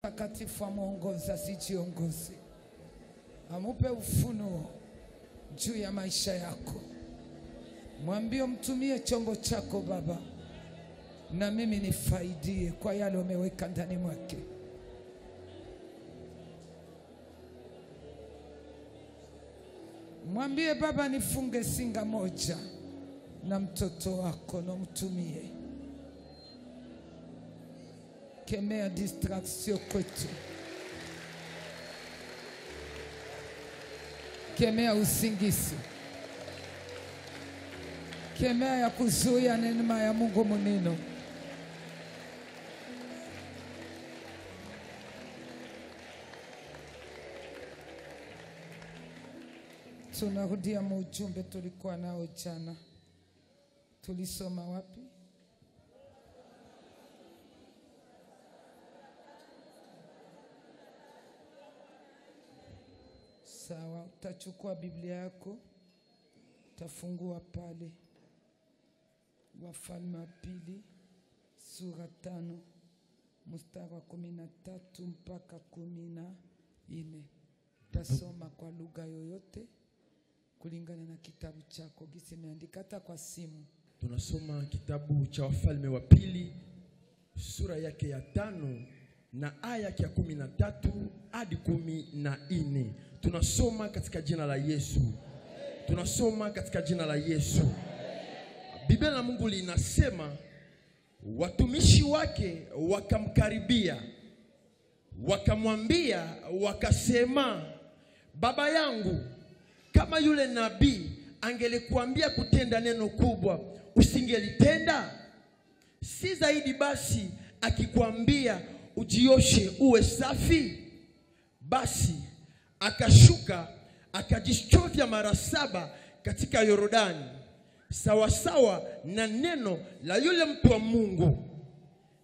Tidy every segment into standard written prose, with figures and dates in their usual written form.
Mtakatifu amuongoza sijiongozi. Amupe ufunuo juu ya maisha yako. Mwambie mtumie chombo chako Baba, na mimi nifaidie kwa yale umeweka ndani mwake. Mwambie Baba, nifunge singa moja na mtoto wako, na mtumie. Kemea distraction kwetu. Kemea usingizi. Kemea ya kuzuia neema ya Mungu muneno. Tunarudia ujumbe tulikuwa nao jana. Tulisoma wapi? Sawa, utachukua Biblia yako, utafungua pale Wafalme wa Pili sura 5 mstari wa 13 mpaka 14. Tasoma kwa lugha yoyote kulingana na kitabu chako gisi imeandika, hata kwa simu. Tunasoma kitabu cha Wafalme wa Pili sura yake ya 5 na aya yake ya 13 hadi 14. Tunasoma katika jina la Yesu. Tunasoma katika jina la Yesu. Biblia la Mungu linasema, watumishi wake wakamkaribia, wakamwambia, wakasema, baba yangu, kama yule nabii angelikuambia kutenda neno kubwa, usingelitenda? Si zaidi basi akikwambia ujioshe uwe safi? Basi akashuka akajichovya mara 7 katika Yordani, sawasawa na neno la yule mtu wa Mungu,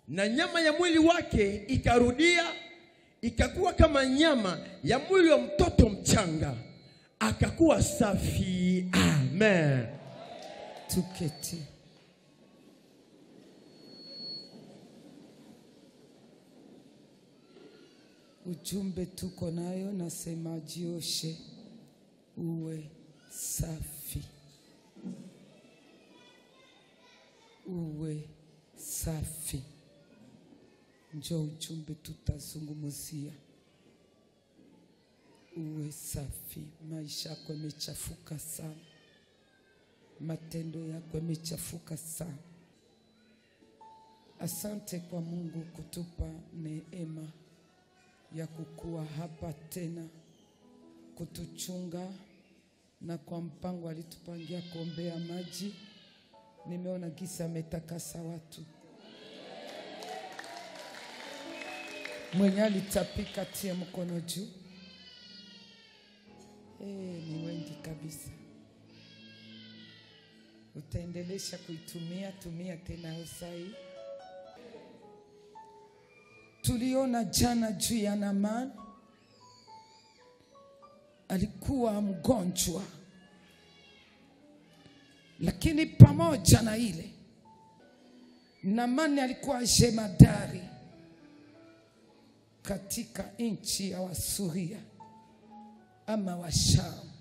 na nyama ya mwili wake ikarudia ikakuwa kama nyama ya mwili wa mtoto mchanga, akakuwa safi. Amen. Tuketi. Ujumbe tuko nayo nasema jioshe uwe safi. Uwe safi. Njoo ujumbe tutazungumzia. Uwe safi. Maisha yako yamechafuka sana. Matendo yako yamechafuka sana. Asante kwa Mungu kutupa neema ya kukua hapa tena, kutuchunga, na kwa mpango alitupangia kuombea maji. Nimeona gisa ametakasa watu. Mwenye alitapika tie mkono juu. Ni wengi kabisa. Utaendelesha kuitumia, tumia tena usai. Tuliona jana juu ya Naamani. Alikuwa mgonjwa, lakini pamoja na ile, Naamani alikuwa jemadari katika nchi ya Wasuria ama Washamu.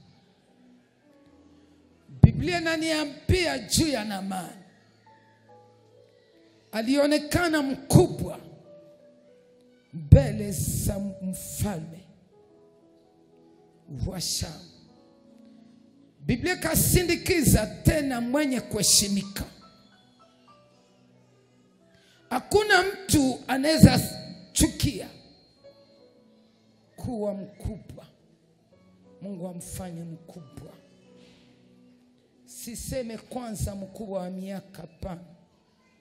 Biblia inaniambia juu ya Naamani, alionekana mkubwa mbele za mfalme wa Shamu. Biblia kasindikiza tena mwenye kuheshimika. Hakuna mtu anaweza chukia kuwa mkubwa. Mungu amfanye mkubwa. Siseme kwanza mkubwa wa miaka, pana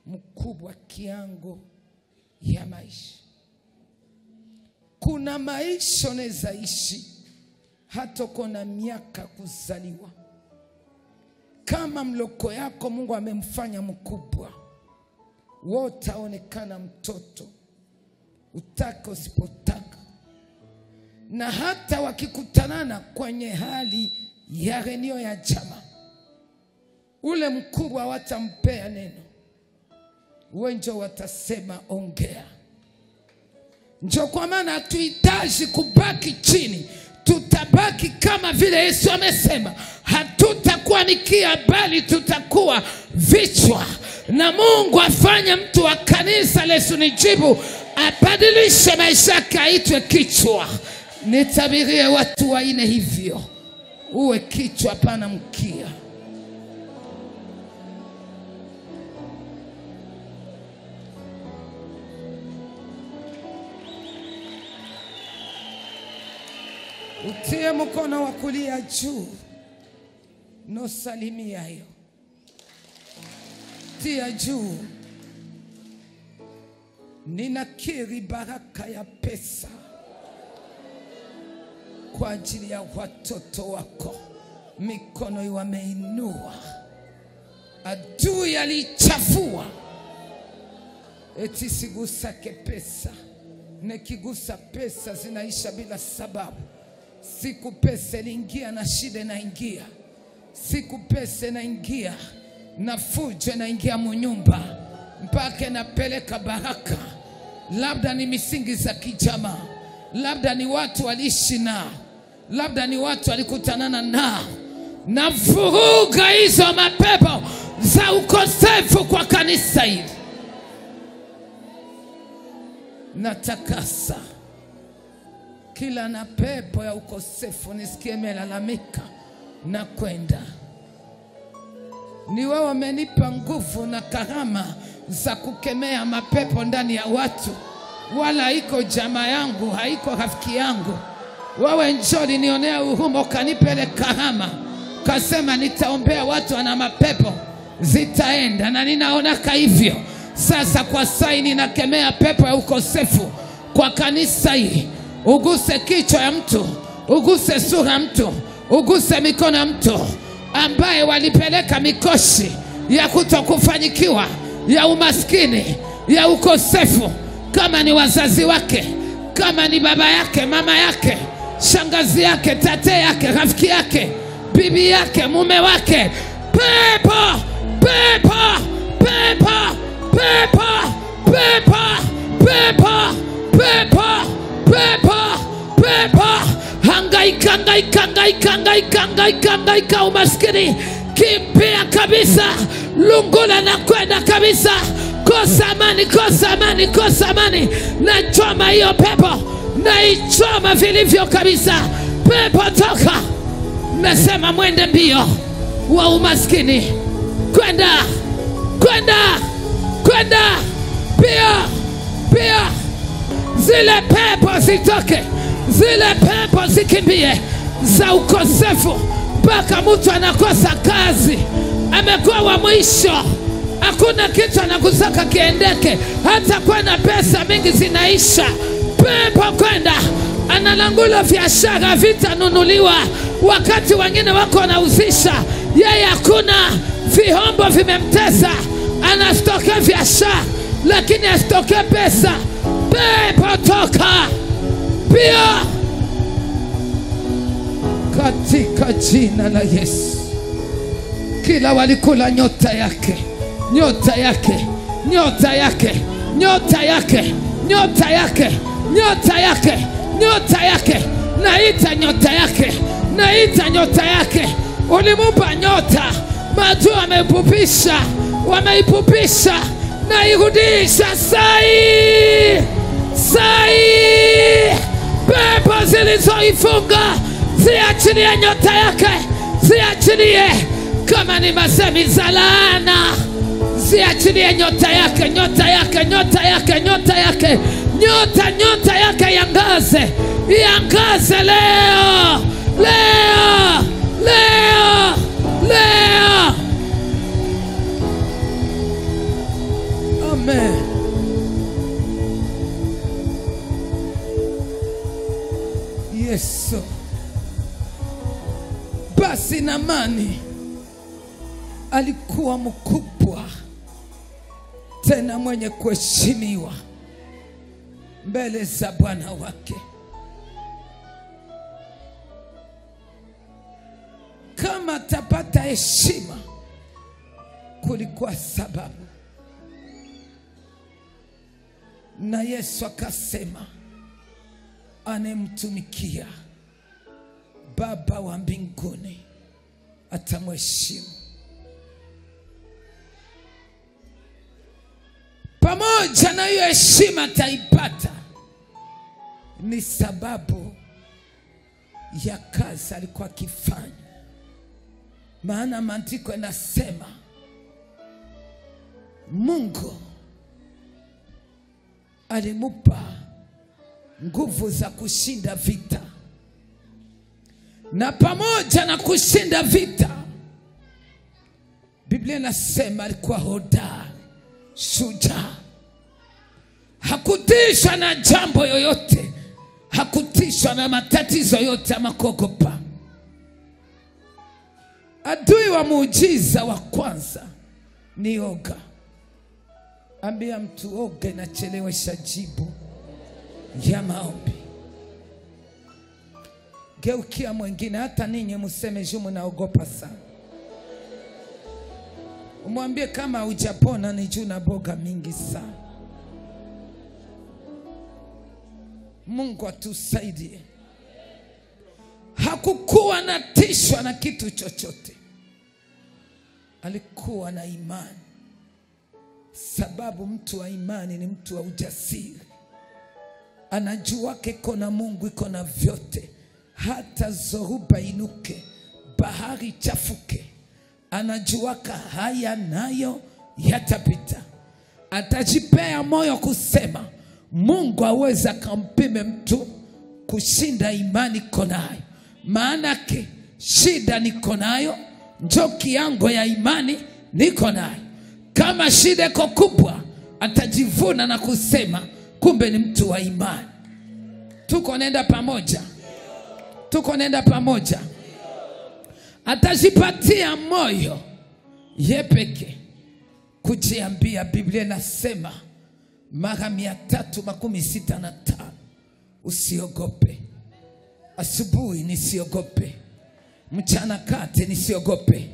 mkubwa kiango ya maisha. Kuna maisha unaweza ishi hata kuna miaka kuzaliwa. Kama mloko yako Mungu amemfanya mkubwa, wewe utaonekana mtoto, utaka usipotaka. Na hata wakikutanana kwenye hali ya renio ya chama, ule mkubwa watampea neno, wenjo watasema ongea. Ndio kwa maana hatuhitaji kubaki chini. Tutabaki kama vile Yesu amesema. Hatutakuwa mikia bali tutakuwa vichwa. Na Mungu afanye mtu wa kanisa Yesu nijibu, abadilishe maisha yake aitwe kichwa. Nitabirie watu waine hivyo. Uwe kichwa hapana mkia. Utie mkono wa kulia juu. No salimia hiyo. Tia juu. Ninakiri baraka ya pesa kwa ajili ya watoto wako. Mikono wameinua. Adui alichafua. Eti sigusake pesa. Nikigusa pesa zinaisha bila sababu. Siku pesa inaingia na shida inaingia. Siku pesa inaingia na fujo inaingia munyumba. Mpaka napeleka baraka. Labda ni misingi za kijamaa. Labda ni watu waliishi nao. Labda ni watu walikutanana nao. Na vuruga hizo mapepo za ukosefu kwa kanisa hili. Natakasa kila na pepo ya ukosefu nisikie melalamika na kwenda. Ni wewe umenipa nguvu na karama za kukemea mapepo ndani ya watu. Wala haiko jamaa yangu, haiko rafiki yangu. Wewe njoli nionea huruma ukanipele karama. Kasema nitaombea watu wana mapepo zitaenda, na ninaona hivyo. Sasa kwa sai ninakemea pepo ya ukosefu kwa kanisa hii. Uguse kichwa ya mtu, uguse sura ya mtu, uguse mikono ya mtu ambaye walipeleka mikoshi ya kutokufanyikiwa, ya umaskini, ya ukosefu. Kama ni wazazi wake, kama ni baba yake, mama yake, shangazi yake, tate yake, rafiki yake, bibi yake, mume wake. Pepo, pepo, pepo, pepo, pepo, pepo, pepo, pepo, pepo. Hangaika, hangaika, hangaika, hangaika, hangaika, hangaika umaskini. Kimbia kabisa. Lungula na kwenda kabisa. Kosa amani, kosa amani, kosa amani. Na choma hiyo pepo. Na ichoma vilivyo kabisa. Pepo toka. Mesema mwende mbio wa umaskini. Kwenda, kwenda, kwenda. Pia, pia. Zile pepo zitoke. Zile pepo zikimbie za ukosefu. Mpaka mtu anakosa kazi. Amekuwa wa mwisho. Hakuna kitu anakusaka kiendeke. Hata kwenda pesa mingi zinaisha. Pepo kwenda. Analangula biashara vitanunuliwa. Wakati wengine wako wanauzisha. Yeye hakuna. Vihombo vimemtesa. Anastokea biashara. Lakini astokea pesa. Pepo toka. Pia. Katika jina la Yesu. Kila walikula nyota yake. Nyota yake. Nyota yake. Nyota yake. Nyota yake. Nyota yake. Nyota yake. Naita nyota yake. Naita nyota yake. Ulimupa nyota. Matu wameipupisha. Wameipupisha. Na irudisha sai. Sai. Pepo zilizoifunga. Ziachilie nyota yake. Ziachilie. Kama ni masemi za laana. Ziachilie nyota yake. Nyota yake. Nyota yake. Nyota yake. Nyota yake yangaze. Yangaze leo. Leo. Leo. Leo. Amen. Yesu. Basi Naamani alikuwa mkubwa tena mwenye kuheshimiwa mbele za bwana wake. Kama tapata heshima, kulikuwa sababu. Na Yesu akasema, anemtumikia Baba wa mbinguni atamheshimu. Pamoja na hiyo heshima ataipata ni sababu ya kazi alikuwa akifanya. Maana maandiko yanasema Mungu alimupa nguvu za kushinda vita, na pamoja na kushinda vita, Biblia inasema alikuwa hodari, shujaa. Hakutishwa na jambo yoyote, hakutishwa na matatizo yote ama kuogopa. Adui wa muujiza wa kwanza ni oga. Ambia mtu oga inachelewesha jibu ya maombi. Geukia mwingine, hata ninyi mseme jumu naogopa sana. Umwambie kama hujapona ni juu na boga mingi sana. Mungu atusaidie. Hakukuwa na tishwa na kitu chochote. Alikuwa na imani. Sababu mtu wa imani ni mtu wa ujasiri. Anajua iko na Mungu, iko na vyote. Hata zoruba inuke, bahari chafuke, anajua haya nayo yatapita. Atajipea moyo kusema Mungu aweza kampime mtu kushinda imani konayo. Maanake shida niko nayo, njoki yangu ya imani niko nayo. Kama shida iko kubwa, atajivuna na kusema kumbe ni mtu wa imani. Tuko nenda pamoja. Tuko nenda pamoja. Atajipatia moyo yepeke kujiambia. Biblia inasema mara 365 usiogope. Asubuhi nisiogope, mchana kati nisiogope,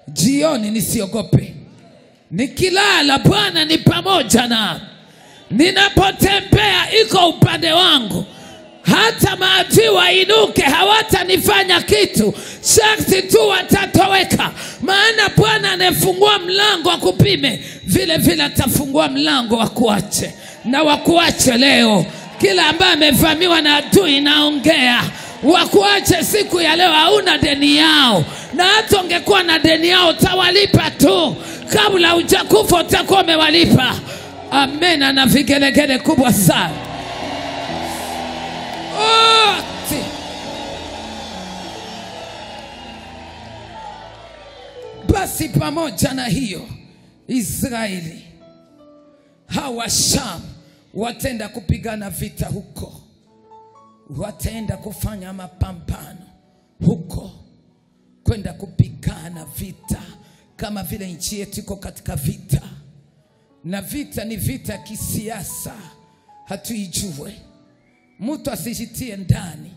jioni nisiogope. Nikilala Bwana ni pamoja na, ninapotembea iko upande wangu. Hata maadui wainuke hawatanifanya kitu, sharti tu watatoweka. Maana Bwana anefungua mlango wa kupime, vile vile atafungua mlango wa kuache. Na wakuache leo. Kila ambaye amevamiwa na adui naongea, wakuache siku ya leo. Hauna deni yao, na hata ungekuwa na deni yao utawalipa tu. Kabla hujakufa utakuwa umewalipa. Amen. Na vigelegele kubwa sana. Basi pamoja na hiyo, Israeli hawa Sham watenda kupigana vita huko. Wataenda kufanya mapambano huko, kwenda kupigana vita kama vile nchi yetu iko katika vita. Na vita ni vita kisiasa, hatuijue. Mtu asijitie ndani,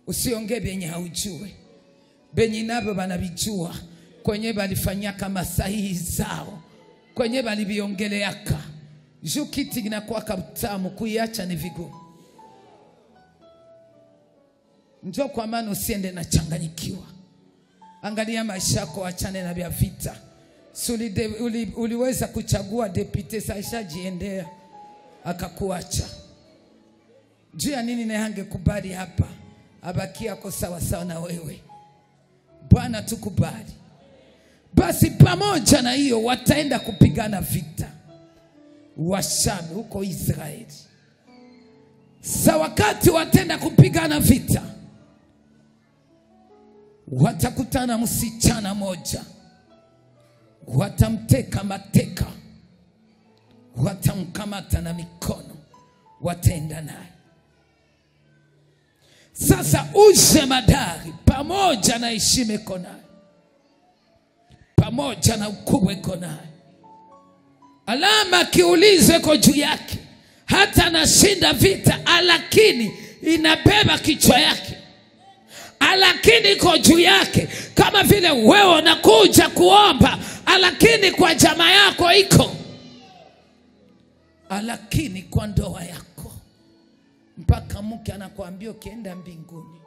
usiongee benye haujue. Benye nabo banabijua, kwenye balifanya kama sahihi zao, kwenye balibiongeleaka. Juu kiti ginakuwa kabutamu, kuiacha ni vigumu. Njoo kwa maana usiende na changanyikiwa. Angalia maisha yako, achane na vya vita. Uliweza kuchagua deputy, saisha jiendea akakuacha. Juu ya nini na angekubali hapa abakia kwa sawa sawa na wewe? Bwana tukubali. Basi pamoja na hiyo wataenda kupigana vita Washami huko Israeli. Sa wakati wataenda kupigana vita, watakutana msichana moja, watamteka mateka, watamkamata na mikono, wataenda naye. Sasa uje madari pamoja na heshima iko naye, pamoja na ukubwa iko naye. Alama kiulizo iko juu yake. Hata anashinda vita, lakini inabeba kichwa yake. Lakini iko juu yake. Kama vile wewe unakuja kuomba, lakini kwa jamaa yako iko. Lakini kwa ndoa yako mpaka mke anakuambia ukienda mbinguni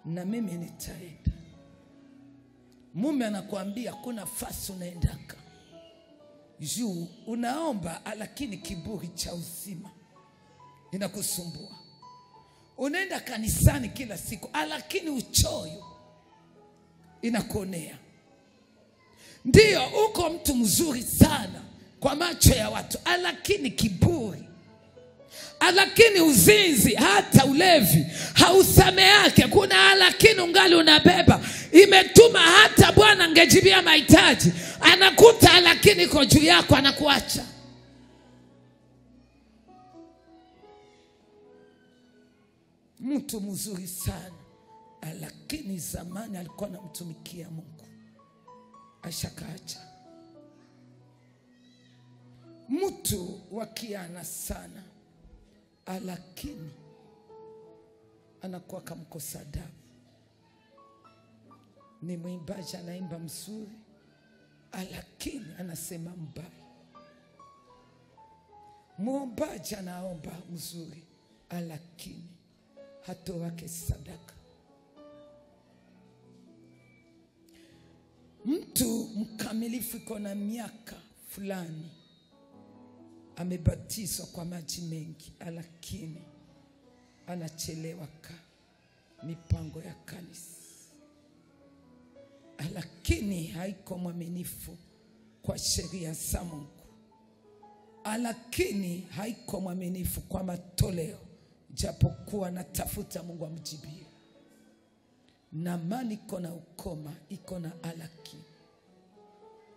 na mimi nitaenda. Mume anakuambia kuna nafasi unaendaka juu unaomba, lakini kiburi cha uzima inakusumbua. Unaenda kanisani kila siku, lakini uchoyo inakuonea. Ndio uko mtu mzuri sana kwa macho ya watu, lakini kiburi, lakini uzinzi, hata ulevi hausameake. Kuna lakini ungali unabeba, imetuma hata Bwana angejibia mahitaji, anakuta lakini iko juu yako, anakuacha. Mtu mzuri sana, lakini zamani alikuwa anamtumikia Mungu, ashakaacha. Mtu wakiana sana, lakini anakuwa kamkosa adabu. Ni mwimbaji anaimba mzuri, lakini anasema mbaya. Muombaji anaomba mzuri, lakini hatoake sadaka. Mtu mkamilifu iko na miaka fulani, amebatizwa kwa maji mengi, lakini anachelewa mipango ya kanisa, lakini haiko mwaminifu kwa sheria za Mungu, lakini haiko mwaminifu kwa matoleo, japokuwa natafuta Mungu amjibie. Na mani iko na ukoma, iko na alaki.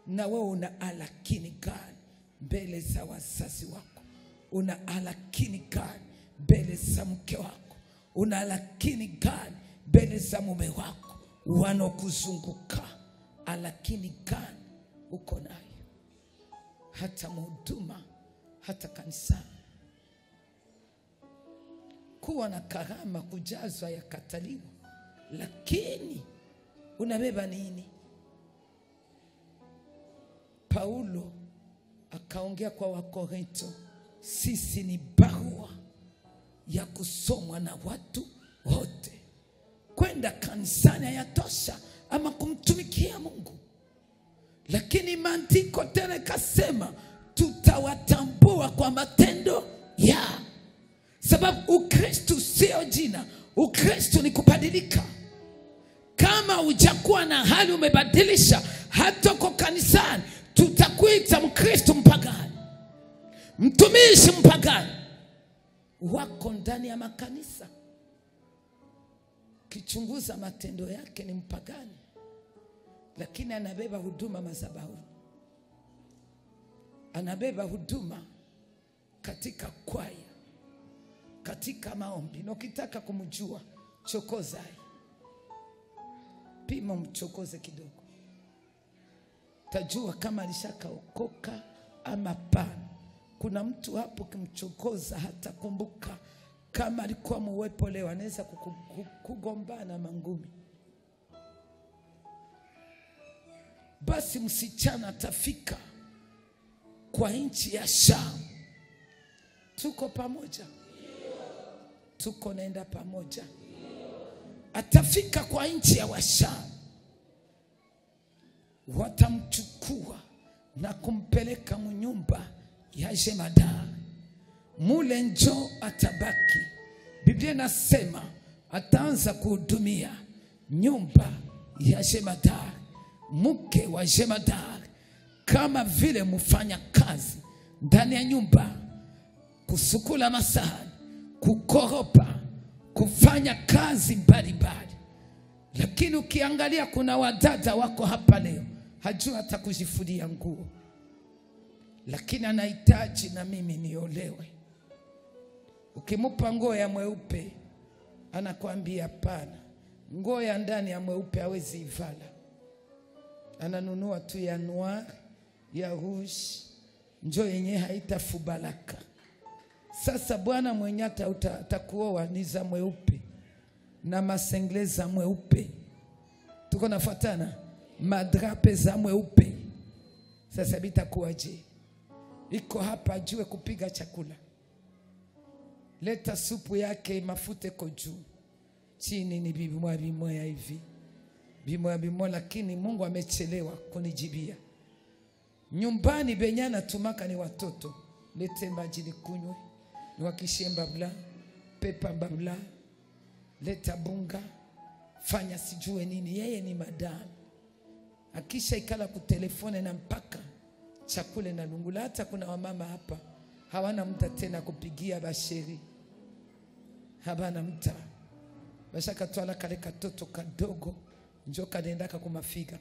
Na wewe una alakini gani mbele za wazazi wako? Una alakini gani mbele za mke wako? Una alakini gani mbele za mume wako wanokuzunguka? Alakini gani uko nayo? Hata mhuduma, hata kanisani. Kuwa na karama, kujazwa ya kataliwa, lakini unabeba nini? Paulo akaongea kwa Wakorinto, sisi ni barua ya kusomwa na watu wote. Kwenda kanisani hayatosha ama kumtumikia Mungu, lakini maandiko tena kasema tutawatambua kwa matendo ya. Sababu Ukristo sio jina, Ukristo ni kubadilika. Kama hujakuwa na hali umebadilisha, hata kwa kanisani tutakuita Mkristo mpagani, mtumishi mpagani. Wako ndani ya makanisa, kichunguza matendo yake ni mpagani, lakini anabeba huduma madhabahu, anabeba huduma katika kwaya, katika maombi. Na ukitaka kumjua, chokoza, pima mchokoze kidogo, tajua kama alishakaokoka ama pana. Kuna mtu hapo kimchokoza hata kumbuka kama alikuwa muwepo leo, anaweza kugombana mangumi. Basi msichana atafika kwa nchi ya Shamu. Tuko pamoja? Tuko naenda pamoja? Atafika kwa nchi ya Washamu, watamchukua na kumpeleka mnyumba ya jemadari. Mule njo atabaki. Biblia nasema ataanza kuhudumia nyumba ya jemadari, mke wa jemadari, kama vile mfanya kazi ndani ya nyumba, kusukula masahani, kukoropa, kufanya kazi mbalimbali. Lakini ukiangalia kuna wadada wako hapa leo, hajua hata kujifulia nguo, lakini anahitaji na mimi niolewe. Ukimupa nguo ya mweupe, anakuambia hapana, nguo ya ndani ya mweupe hawezi ivala, ananunua tu ya noir, ya rouge, njo yenye haitafubalaka. Sasa bwana mwenye atakuoa ni za mweupe na masengle za mweupe, tuko nafuatana, madrape za mweupe. Sasa bitakuwaje? Iko hapa ajue kupiga chakula, leta supu yake mafute ko juu. Chini ni bimoya hivi. Bimoya, lakini Mungu amechelewa kunijibia. Nyumbani benyana tumaka ni watoto. Lete maji nikunywe. Niwakishie mbabula, pepa mbabula. Leta bunga. Fanya sijue nini. Yeye ni madam. Akisha ikala kutelefone na mpaka chakule na lungula. Hata kuna wamama hapa hawana mta tena kupigia basheri. Habana mta. Bashaka tuala kale katoto kadogo. Njo kadendaka kumafiga.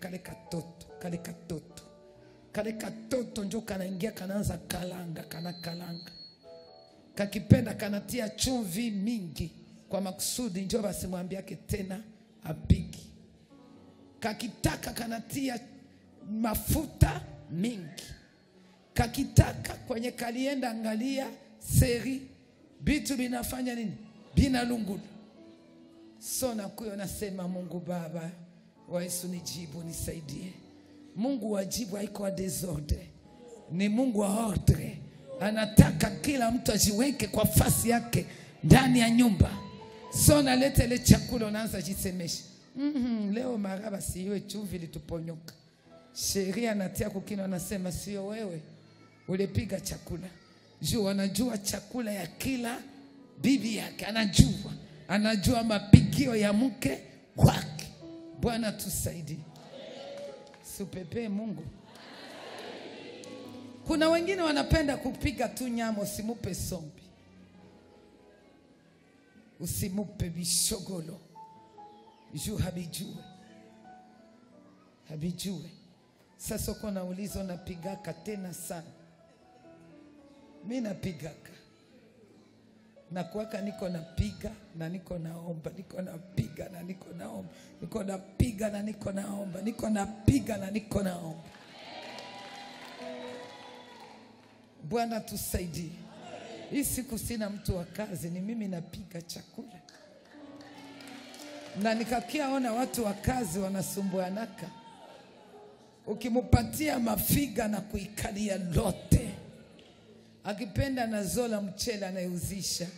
Kale katoto njo kanaingia kanaanza kalanga. Kakipenda kanatia chumvi mingi. Kwa makusudi njo basi mwambiake tena apigi. Kakitaka kanatia mafuta mingi. Kakitaka kwenye kalienda angalia seri. Bitu binafanya nini? Bina lungulu. So nakuyo nasema Mungu Baba wa Yesu nijibu nisaidie. Mungu wajibu haiko wa desordre. Ni Mungu wa ordre. Anataka kila mtu ajiweke kwa fasi yake ndani ya nyumba. So nalete ile chakula unaanza jisemesha. Leo maraba siwe chumvi lituponyoka. Sheria natia kukino anasema sio wewe ulipiga chakula. Juu anajua chakula ya kila bibi yake. Anajua mapigio ya mke wake. Bwana tusaidie. Supepe Mungu. Kuna wengine wanapenda kupiga tu nyama, usimupe sombi. Usimupe bishogolo. Juu habijue. Sasa uko naulizo napigaka tena sana. Mimi napigaka. Na kuwaka niko napiga na niko naomba, niko napiga na niko naomba, niko napiga na niko naomba, niko napiga na niko naomba. Bwana tusaidie. Hii siku sina mtu wa kazi, ni mimi napiga chakula. Na nikakia ona watu wa kazi wanasumbuanaka. Ukimupatia mafiga na kuikalia lote. Akipenda na zola mchele anayeuzisha.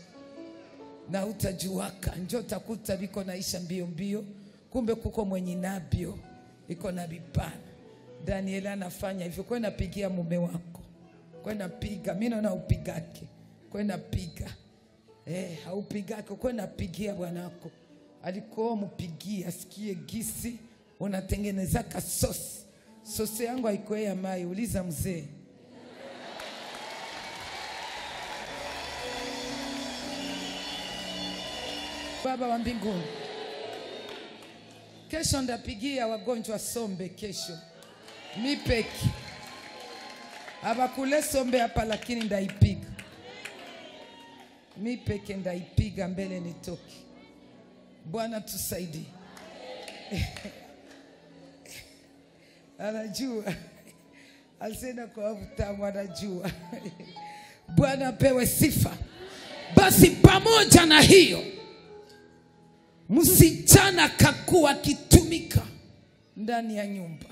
Na utajuaka. Njoo takuta biko naisha mbio. Kumbe kuko mwenye nabio. Iko na bipana. Daniela anafanya hivyo. Kwa napigia mume wako. Kwa napiga. Mimi naona upigake. Kwa napiga. Haupigake. Kwa napigia bwanako. Alikuwa mupigia. Asikie gisi. Unatengeneza ka sosi. Sosi yangu haiko ya mai. Uliza mzee. Baba wa mbinguni, kesho ndapigia wagonjwa sombe kesho. Mipeki. Abakule sombe hapa lakini ndaipiga. Mipeke ndaipiga mbele nitoki. Bwana tusaidie. Anajua. Alisema kwa utamu anajua. Bwana pewe sifa. Basi pamoja na hiyo, msichana kakuwa kitumika ndani ya nyumba.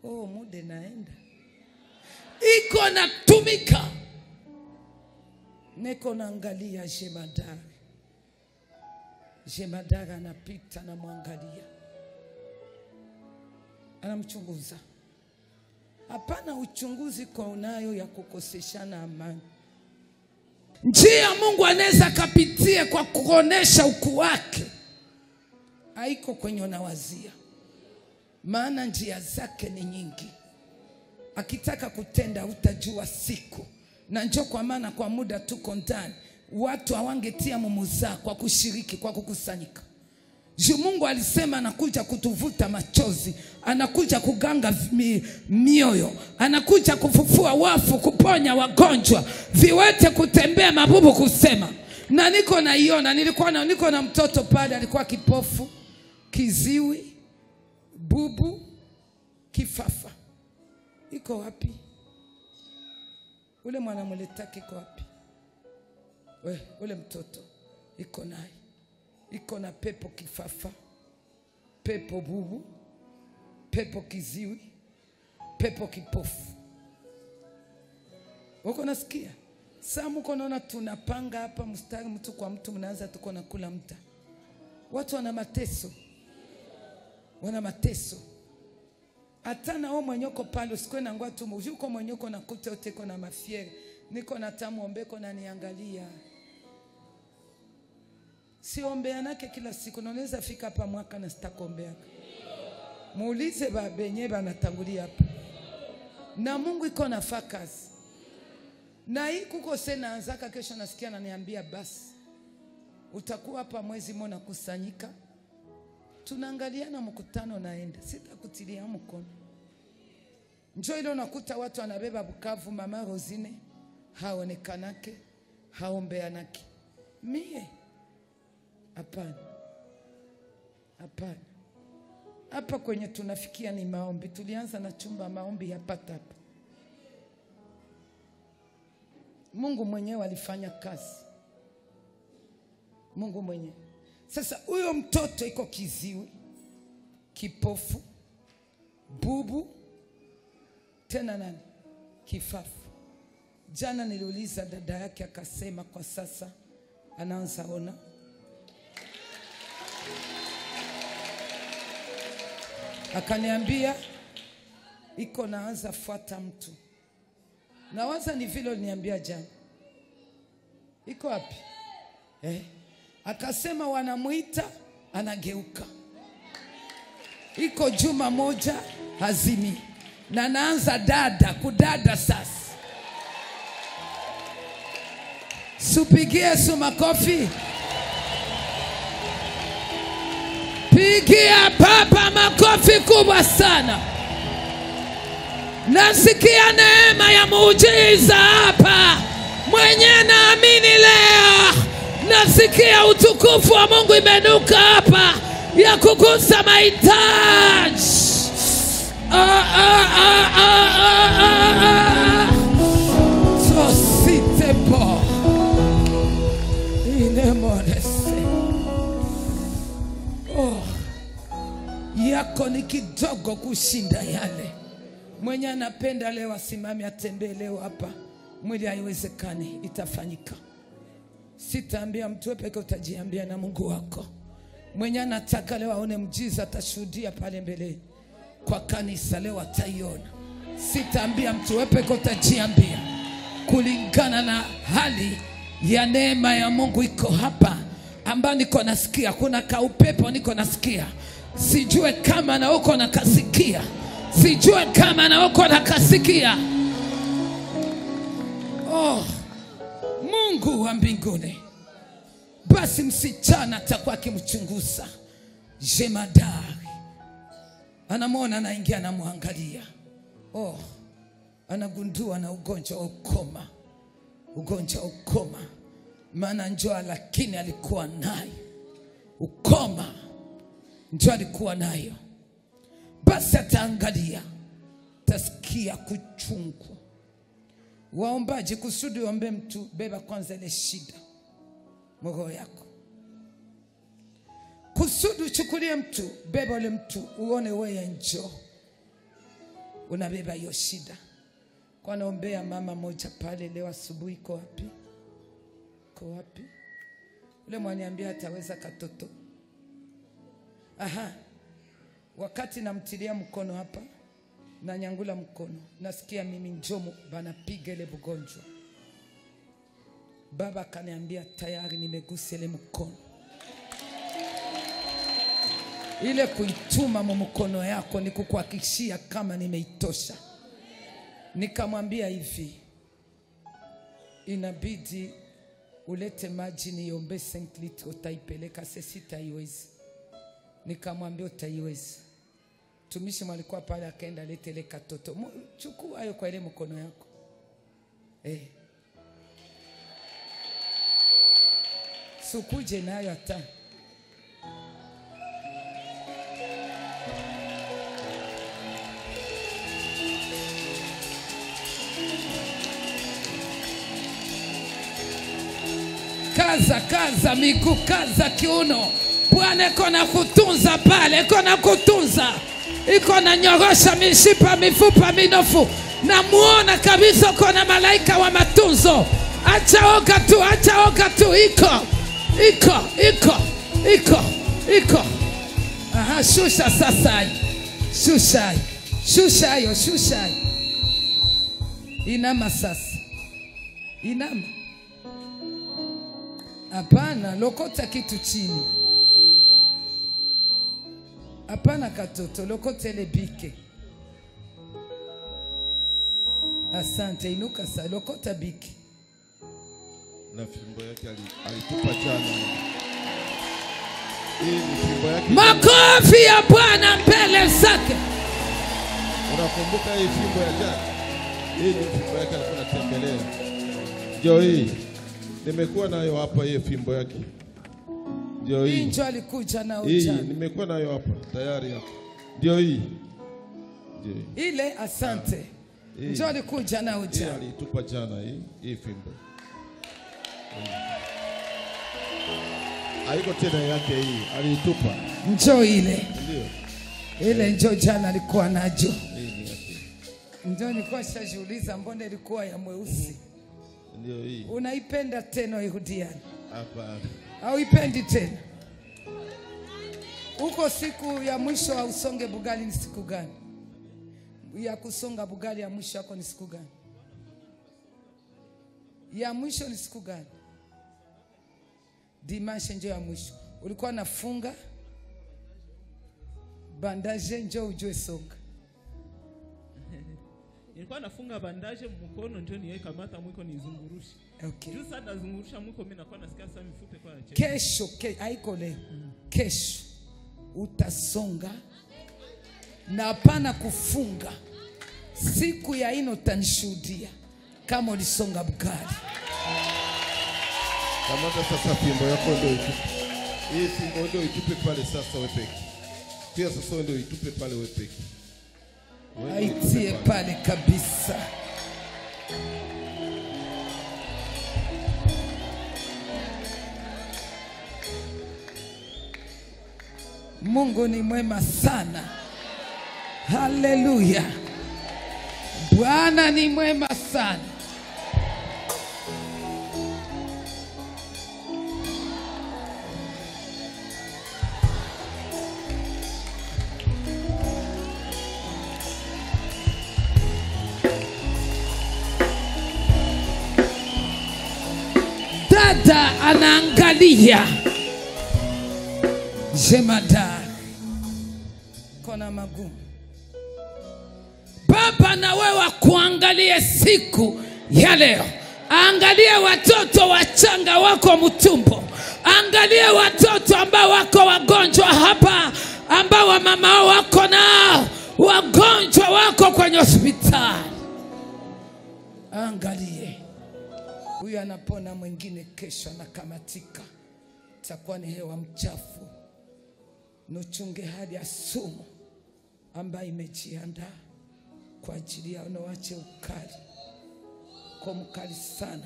Mude naenda. Iko na tumika. Neko naangalia jemadari anapita na muangalia. Anamchunguza. Hapana uchunguzi kwa unayo ya kukoseshana amani. Njia Mungu anaweza kapitia kwa kuonesha ukuu wake. Haiko kwenye unawazia. Maana njia zake ni nyingi. Akitaka kutenda utajua siku. Na njoo kwa maana kwa muda tuko ndani. Watu hawangetia mumuza kwa kushiriki, kwa kukusanyika. Juu Mungu alisema anakuja kutuvuta machozi. Anakuja kuganga mioyo. Anakuja kufufua wafu, kuponya wagonjwa. Viwete kutembea, mabubu kusema. Na niko naiona, niko na mtoto pale alikuwa kipofu, kiziwi, bubu, kifafa. Iko wapi? Ule mwana mletake iko wapi? Ule mtoto iko naye. Iko na pepo kifafa, pepo bubu, pepo kiziwi, pepo kipofu. Wako nasikia? Sasa mko naona tunapanga hapa mstari mtu kwa mtu, mnaanza tuko na kula mta. Watu wana mateso. Wana mateso. Hata na wewe mwenyeko pale usikwe na ngoa tu, uko mwenyeko na kuta uteko na mafiere. Niko na tamu ombeko na niangalia. Si ombeanake kila siku, unaweza fika hapa mwaka na sitakombeaka. Muulize babenye banatangulia hapa. Na Mungu iko na fakazi. Na hii kuko sena anzaka kesho nasikia ananiambia basi. Utakuwa hapa mwezi mmoja kusanyika. Tunaangaliana mkutano naenda. Sitakutilia mkono. Njoo ile unakuta watu wanabeba Bukavu mama Rosine, haonekanake, haombeanake. Mie hapana. Hapana. Hapa kwenye tunafikia ni maombi. Tulianza na chumba maombi hapa hapa. Mungu mwenyewe alifanya kazi. Mungu mwenyewe. Sasa huyo mtoto iko kiziwi, kipofu, bubu, tena nani? Kifafu. Jana niliuliza dada yake akasema kwa sasa anaanza ona. Akaniambia iko naanza fuata mtu. Nawaza ni vile uliniambia jana. Iko wapi? Akasema wanamuita anageuka. Iko juma moja hazimi. Na naanza kudada sasa. Supigie Yesu makofi. Pigia Baba makofi kubwa sana. Nasikia neema ya muujiza hapa. Mwenye naamini leo. Nasikia utukufu wa Mungu imenuka hapa ya kugusa mahitaji. So sitebo. Inemorese. Yako ni kidogo kushinda yale. Mwenye anapenda leo asimame atembee leo hapa. Mwili haiwezekani, itafanyika. Sitaambia mtu peke, utajiambia na Mungu wako. Mwenye anataka leo aone mjiza atashuhudia pale mbele. Kwa kanisa leo ataiona. Sitaambia mtu peke, utajiambia. Kulingana na hali ya neema ya Mungu iko hapa. Amba niko nasikia. Kuna kaupepo niko nasikia. Sijue kama na uko nakasikia. Sijue kama na uko nakasikia. Mungu wa mbinguni. Basi msichana atakuwa akimchunguza jemadari. Anamwona anaingia na muangalia. Anagundua na ugonjwa ukoma. Ugonjwa ukoma. Maana njoo lakini alikuwa nayo. Ukoma. Njoo alikuwa nayo. Basi ataangalia. Tasikia kuchungu. Waombaji kusudi ombe mtu, beba kwanza ile shida moyo yako. Kusudi uchukulie mtu, beba ule mtu uone wewe njoo. Unabeba hiyo shida. Kwa naombea mama moja pale leo asubuhi. Iko wapi? Iko wapi? Ule mwaniambia ataweza katoto. Wakati namtilia mkono hapa na nyangula mkono, nasikia mimi njomo banapiga ile bugonjwa. Baba kaniambia tayari nimegusa ile mkono. Ile kuituma mkono yako ni kukuhakikishia kama nimeitosha. Nikamwambia hivi, inabidi ulete maji niombe 5 litro utaipeleka. Sita iwezi. Nikamwambia utaiweza. Tumishi alikuwa pale akaenda lete ile katoto. Chukua hayo kwa ile mkono yako. Sukuje nayo hata. Kaza miguu, kaza kiuno. Bwana iko na kutunza pale, iko na kutunza. Iko na nyorosha mishipa, mifupa, minofu. Na muona kabisa kuna malaika wa matunzo. Acha oga tu. Iko. Aha, shusha sasa. Shusha. Inama sasa. Inama. Hapana, lokota kitu chini. Hapana katoto, lokota ile bike. Asante, inuka sasa, lokota bike. Na fimbo yake alitupa jana. Hii ni fimbo yake. Makofi ya Bwana mbele zake. Unakumbuka hii fimbo ya jana? Hii ni fimbo yake alikuwa anatembelea. Ndio hii. Nimekuwa nayo hapa hii fimbo yake. Ndio hii. Ndio alikuja na hii ujana. nimekuwa nayo hapa tayari hapa. Ndio hii. Ndio. Ile asante. Ndio alikuja na ujana. Alitupa jana hii fimbo. Haiko tena yake hii, alitupa. Njoo ile. Ndio. Ile njoo jana alikuwa najo. Hii ni yake. Ndio nilikuwa nishajiuliza mbona ilikuwa ya mweusi. Ndio hii. Unaipenda tena irudiane? Hapa. Au ipendi tena? Uko siku ya mwisho wa usonge bugali ni siku gani? Ya kusonga bugali ya mwisho yako ni siku gani? Ya mwisho ni siku gani? Dimanche ndio ya mwisho. Ulikuwa nafunga bandaje ndio ujue songa. Nilikuwa nafunga bandaje mkono ndio niweka mata mwiko nizungurushe. Okay. Juu sasa nazungurusha mwiko mimi nakuwa nasikia sasa mifupe kwa nje. Kesho haiko leo. Kesho utasonga na hapana kufunga. Siku ya ino utanishuhudia kama ulisonga bugali. Kama sasa fimbo yako ndio itupe. Hii fimbo ndio itupe pale sasa wewe peke. Pia sasa ndio itupe pale wewe peke. Aitie pale kabisa. Mungu ni mwema sana. Haleluya. Bwana ni mwema sana. Dada anaangalia jemadari kona magumu. Baba na wewe kuangalie siku ya leo. Angalia watoto wachanga wako mtumbo. Angalia watoto ambao wako wagonjwa hapa, ambao wamama wako nao wagonjwa wako kwenye hospitali. Angalie. Huyu anapona, mwingine kesho anakamatika. Takuwa ni hewa mchafu. Nuchunge hadi ya sumu ambayo imejiandaa kwa ajili ya unawache ukali. Kwa mkali sana,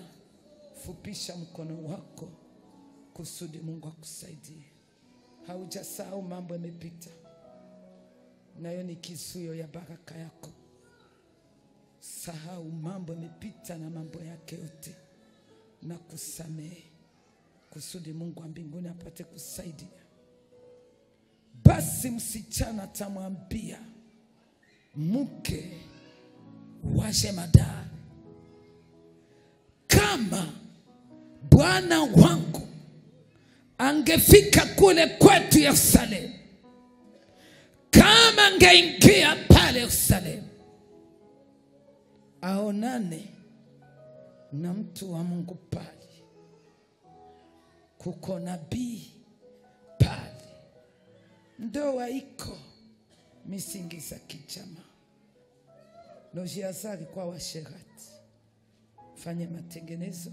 fupisha mkono wako kusudi Mungu akusaidie. Haujasahau mambo yamepita. Nayo ni kizuio ya baraka yako. Sahau mambo yamepita na mambo yake yote, na kusamehe kusudi Mungu wa mbinguni apate kusaidia. Basi msichana atamwambia mke wa jemadari, kama bwana wangu angefika kule kwetu Yerusalemu, kama angeingia pale Yerusalemu, aonane na mtu wa Mungu pale, kuko nabii pale. Ndoa iko misingi za kijamaa. Nojiazari kwa washerati. Fanye matengenezo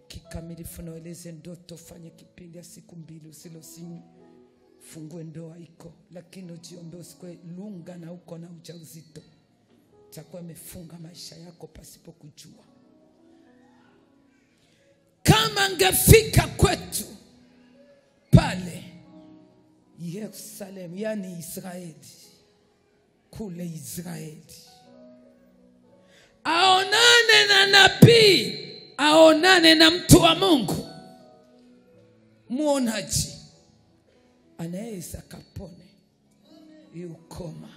kikamilifu na ueleze ndoto. Fanye kipindi ya siku 2 usilosini. Fungue ndoa iko. Lakini ujiombe usikwe lunga na uko na ujauzito. Takuwa mefunga maisha yako pasipo kujua. Kama angefika kwetu pale Yerusalemu, yani Israeli, kule Israeli, aonane na nabii aonane na mtu wa Mungu, muonaji anaweza kapone yukoma,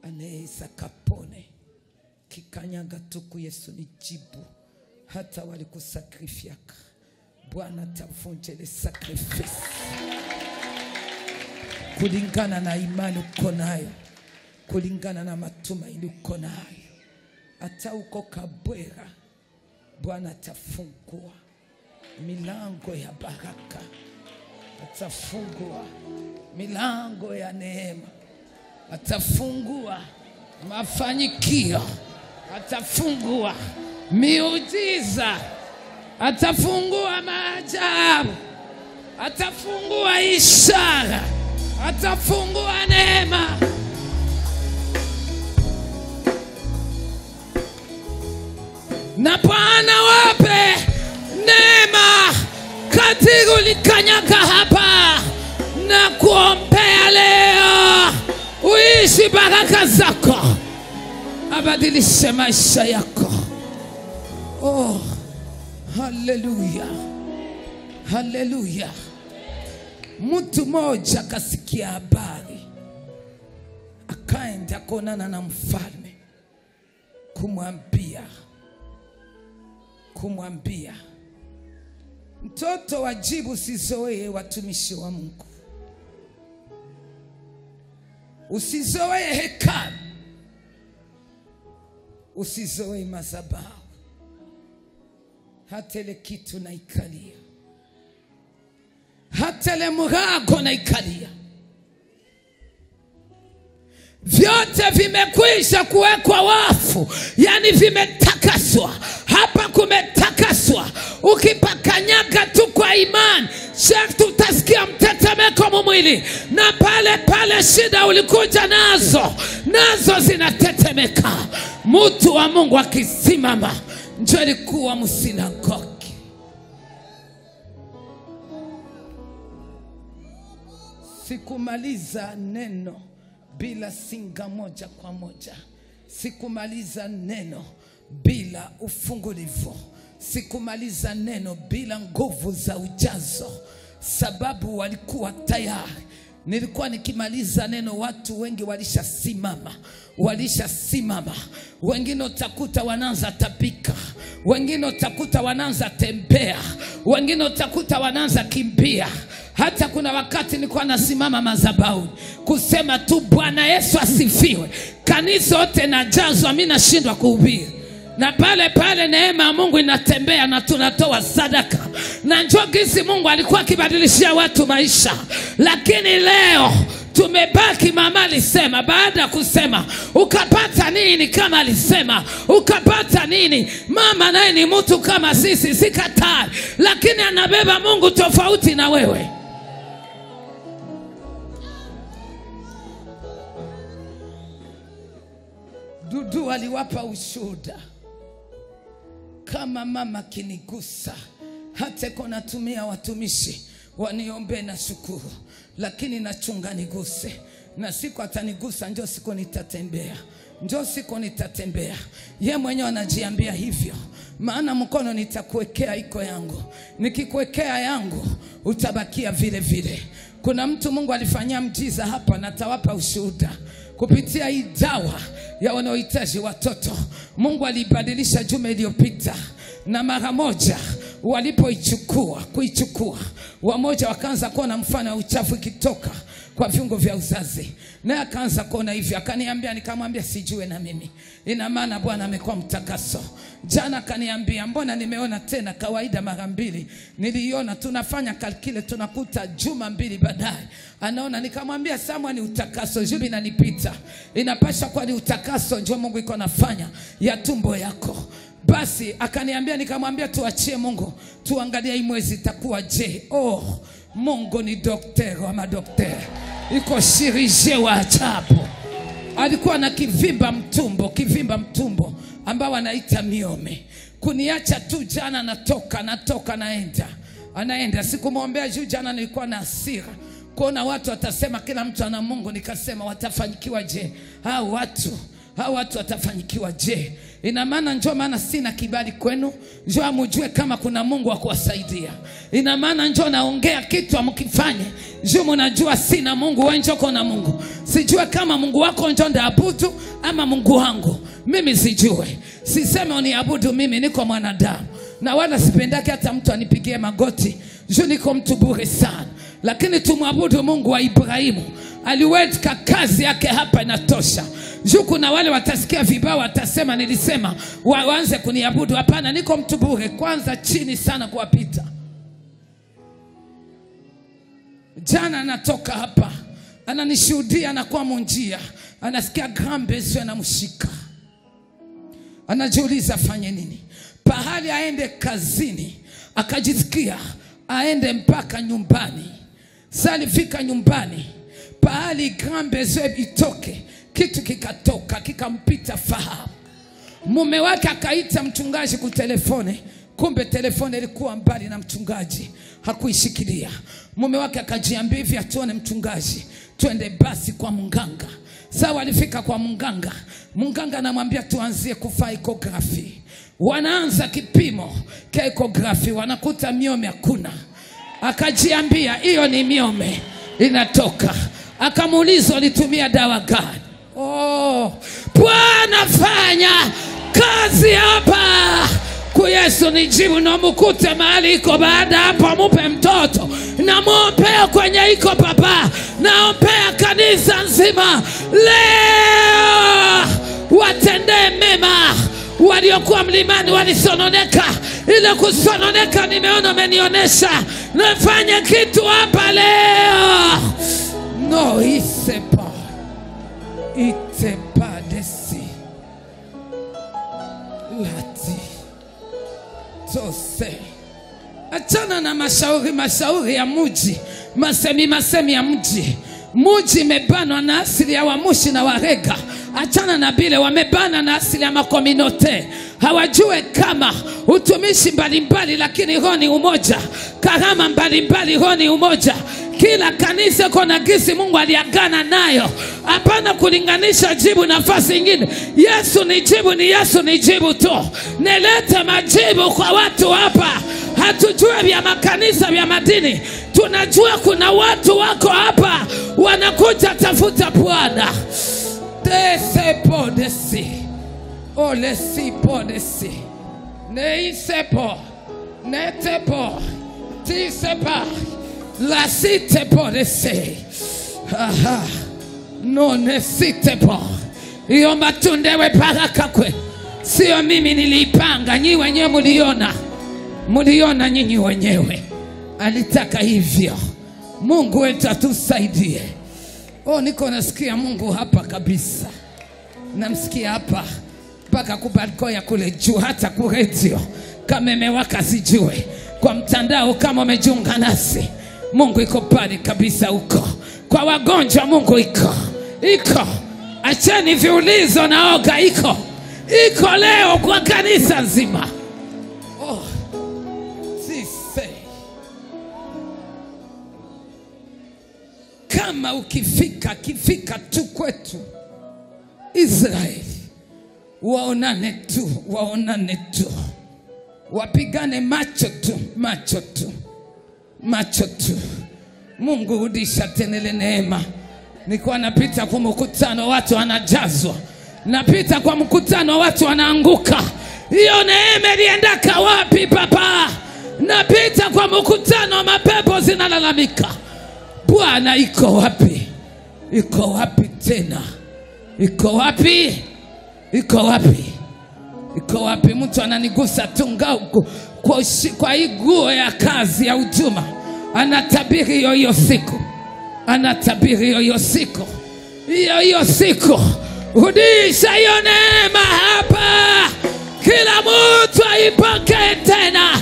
anaweza kapone kikanyaga tuku. Yesu ni jibu. Hata walikusacrifiaka, Bwana tavunje ile sacrifice kulingana na imani uko nayo, kulingana na matumaini uko nayo. Hata uko kabwera, Bwana atafungua milango ya baraka, atafungua milango ya neema, atafungua mafanikio, atafungua miujiza, atafungua maajabu, atafungua ishara, atafungua neema. Na Bwana wape neema katika ulikanyaga hapa, na kuombea leo uishi baraka zako, abadilishe maisha yako. Oh, haleluya, haleluya. Mtu mmoja kasikia habari, akaenda kuonana na mfalme kumwambia mtoto wajibu, sizoee watumishi wa Mungu, usizoee hekalu, usizoee madhabahu, hata ile kitu na ikalia, hata ile murago na ikalia, vyote vimekwisha kuwekwa wafu, yani vimetakaswa. Hapa kumetakaswa. Ukipakanyaga tu kwa imani, sharti utasikia mtetemeko mwili, na pale shida ulikuja nazo zinatetemeka. Mtu wa Mungu akisimama, ndio alikuwa msinagogi. Sikumaliza neno bila singa moja kwa moja. Sikumaliza neno bila ufungulivu. Sikumaliza neno bila nguvu za ujazo, sababu walikuwa tayari. Nilikuwa nikimaliza neno, watu wengi walishasimama. Wengine utakuta wanaanza tapika, wengine utakuta wanaanza tembea, wengine utakuta wanaanza kimbia. Hata kuna wakati nilikuwa nasimama madhabahuni kusema tu Bwana Yesu asifiwe, kanisa yote najazwa, mimi nashindwa kuhubiri. Na pale neema ya Mungu inatembea, na tunatoa sadaka. Na njoo gizi Mungu alikuwa akibadilishia watu maisha. Lakini leo tumebaki, mama alisema, baada ya kusema ukapata nini, kama alisema ukapata nini. Mama naye ni mtu kama sisi, sikatai, lakini anabeba Mungu tofauti na wewe. Dudu aliwapa ushuhuda, kama mama kinigusa, hata kona tumia watumishi waniombe na shukuru, lakini nachunga niguse. Na siku atanigusa ndio siku nitatembea. Ye mwenyewe anajiambia hivyo, maana mkono nitakuwekea iko yangu, nikikuwekea yangu utabakia vile vile. Kuna mtu Mungu alifanyia mjiza hapa, na tawapa ushuhuda kupitia hii dawa ya wanaohitaji watoto. Mungu alibadilisha juma iliyopita, na mara moja kuichukua wamoja wakaanza kuona mfano wa uchafu ikitoka kwa viungo vya uzazi. Na akaanza kuona hivi, akaniambia, nikamwambia sijue na mimi. Ina maana Bwana amekuwa mtakaso. Jana akaniambia, mbona nimeona tena kawaida mara 2. Niliona tunafanya kalkile, tunakuta juma 2 baadaye anaona. Nikamwambia Samuel, ni utakaso, jubi inanipita. Inapasha kwa ni utakaso ndio Mungu iko nafanya ya tumbo yako. Basi akaniambia, nikamwambia tuachie Mungu, tuangalie hii mwezi itakuwa je. Mungu ni daktari wa madaktari, iko chirurgien wa ajabu. Alikuwa na kivimba mtumbo ambao anaita miome. Kuniacha tu jana, natoka anaenda. Sikumwombea juu jana, nilikuwa na hasira kuona watu watasema kila mtu ana Mungu. Nikasema watafanyikiwa je hao watu? hao watu watafanyikiwa. Je, ina maana njoo maana sina kibali kwenu? Njoo amujue kama kuna Mungu wa kuwasaidia. Ina maana njoo naongea kitu amkifanye. Njoo mnajua sina Mungu, wewe njoo na Mungu. Sijue kama Mungu wako njoo ndaabudu ama Mungu wangu. Mimi sijue. Siseme uniabudu, mimi niko mwanadamu. Na wala sipendaki hata mtu anipigie magoti. Njoo niko mtu bure sana. Lakini tumwabudu Mungu wa Ibrahimu. Aliweka kazi yake hapa inatosha. Njoo kuna wale watasikia vibao watasema nilisema waanze kuniabudu. Hapana, niko mtu bure. Kwanza chini sana kuwapita. Jana natoka hapa, ananishuhudia anakuwa munjia, anasikia grambezo anamshika. Anajiuliza afanye nini? Pahali aende kazini, akajisikia aende mpaka nyumbani. Salifika nyumbani, pahali grambezo itoke, kitu kikatoka, kikampita fahamu. Mume wake akaita mchungaji kutelefone, kumbe telefone ilikuwa mbali na mchungaji, hakuishikilia. Mume wake akajiambia hivi, atuone mchungaji, twende basi kwa mganga. Sawa, alifika kwa mganga. Mganga anamwambia tuanzie kufanya ecography. Wanaanza kipimo cha ecography, wanakuta miome hakuna. Akajiambia hiyo ni miome inatoka. Akamuuliza ulitumia dawa gani? Bwana fanya kazi hapa. Kwa Yesu nijibu na mkute mahali iko, baada hapa mupe mtoto. Na muombea kwenye iko baba. Naombea kanisa nzima. Leo watendee mema. Waliokuwa mlimani walisononeka. Ile kusononeka nimeona menionesha. Nafanya kitu hapa leo. No, isepa. Itepa desi. Lati. Tose. Achana na mashauri ya muji. Masemi ya mji. Muji mebanwa na asili ya Wamushi na Warega. Achana na bile wamebana na asili ya makominote. Hawajue kama utumishi mbalimbali lakini roho ni umoja. Karama mbalimbali roho ni umoja. Kila kanisa kona gisi Mungu aliagana nayo. Hapana kulinganisha jibu nafasi nyingine. Yesu ni jibu, ni Yesu ni jibu tu. Nelete majibu kwa watu hapa. Hatujue vya makanisa vya madini. Tunajua kuna watu wako hapa wanakuja tafuta Bwana. Desepo desi. Ole sipo desi. Neisepo. Netepo. Tisepa. La site po desi. Aha. No nesite po. Iyo matundewe baraka kwe. Sio mimi nilipanga, nyi wenyewe muliona. Muliona nyinyi wenyewe. Alitaka hivyo. Mungu wetu atusaidie. Niko nasikia Mungu hapa kabisa. Namsikia hapa mpaka kubalko ya kule juu, hata ku radio kama imewaka sijue. Kwa mtandao kama umejiunga nasi, Mungu iko pale kabisa huko. Kwa wagonjwa Mungu iko. Acheni viulizo na oga iko leo kwa kanisa nzima. Kama ukifika tu kwetu Israeli, waonane tu. Wapigane macho tu. Mungu rudisha tenele neema. Nilikuwa napita kwa mkutano watu wanajazwa. Napita kwa mkutano watu wanaanguka. Hiyo neema iliendaka wapi papa? Napita kwa mkutano mapepo zinalalamika. Bwana iko wapi? Iko wapi tena? Iko wapi? Mtu ananigusa tunga huko kwa iguo ya kazi ya huduma. Anatabiri hiyo siku. Hiyo siku. Rudisha hiyo neema hapa. Kila mtu aipokee tena.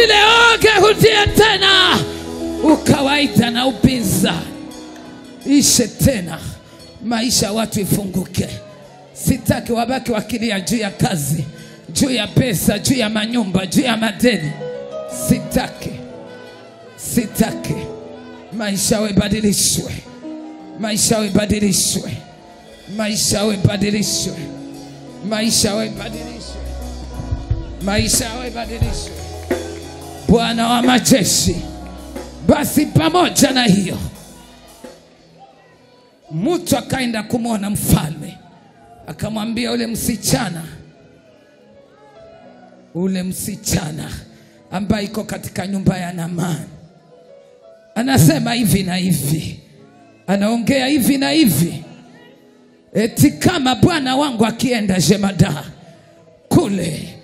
Ile oge rudie tena. Ukawaida na upinzani ishe tena. Maisha watu ifunguke. Sitaki wabaki wakilia juu ya kazi, juu ya pesa, juu ya manyumba, juu ya madeni. Sitaki. Maisha webadilishwe. Maisha yawe badilishwe. Maisha yawe badilishwe. Maisha yawe badilishwe. Bwana wa majeshi. Basi pamoja na hiyo, mtu akaenda kumwona mfalme, akamwambia ule msichana ambaye iko katika nyumba ya Naamani anasema hivi na hivi, anaongea hivi na hivi, eti kama bwana wangu akienda Jemada kule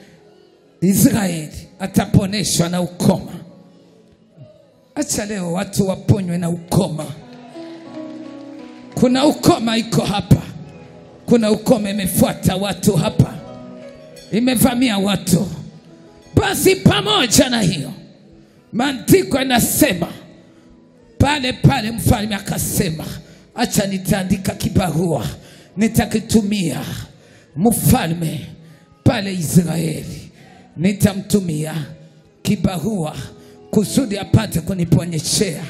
Israeli ataponeshwa na ukoma. Acha leo watu waponywe na ukoma. Kuna ukoma iko hapa. Kuna ukoma imefuata watu hapa, imevamia watu. Basi pamoja na hiyo, maandiko yanasema pale mfalme akasema, acha nitaandika kibarua, nitakitumia mfalme pale Israeli, nitamtumia kibarua kusudi apate kuniponyeshea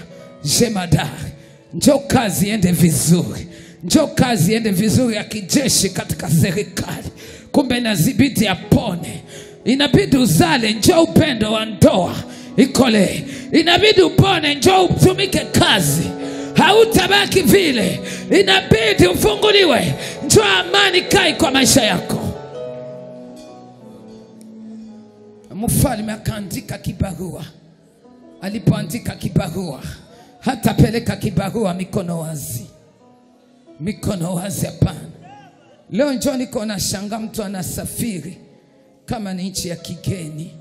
jemadari. Njoo kazi iende vizuri. Njoo kazi iende vizuri ya kijeshi katika serikali. Kumbe inazibiti apone. Inabidi uzale, njoo upendo wa ndoa ikole. Inabidi upone, njoo utumike kazi. Hautabaki vile. Inabidi ufunguliwe, njoo amani kai kwa maisha yako. Mfalme akaandika kibarua. Alipoandika kibarua, hata peleka kibarua mikono wazi. Mikono wazi hapana. Leo njoo niko na shanga, mtu anasafiri kama ni nchi ya kigeni.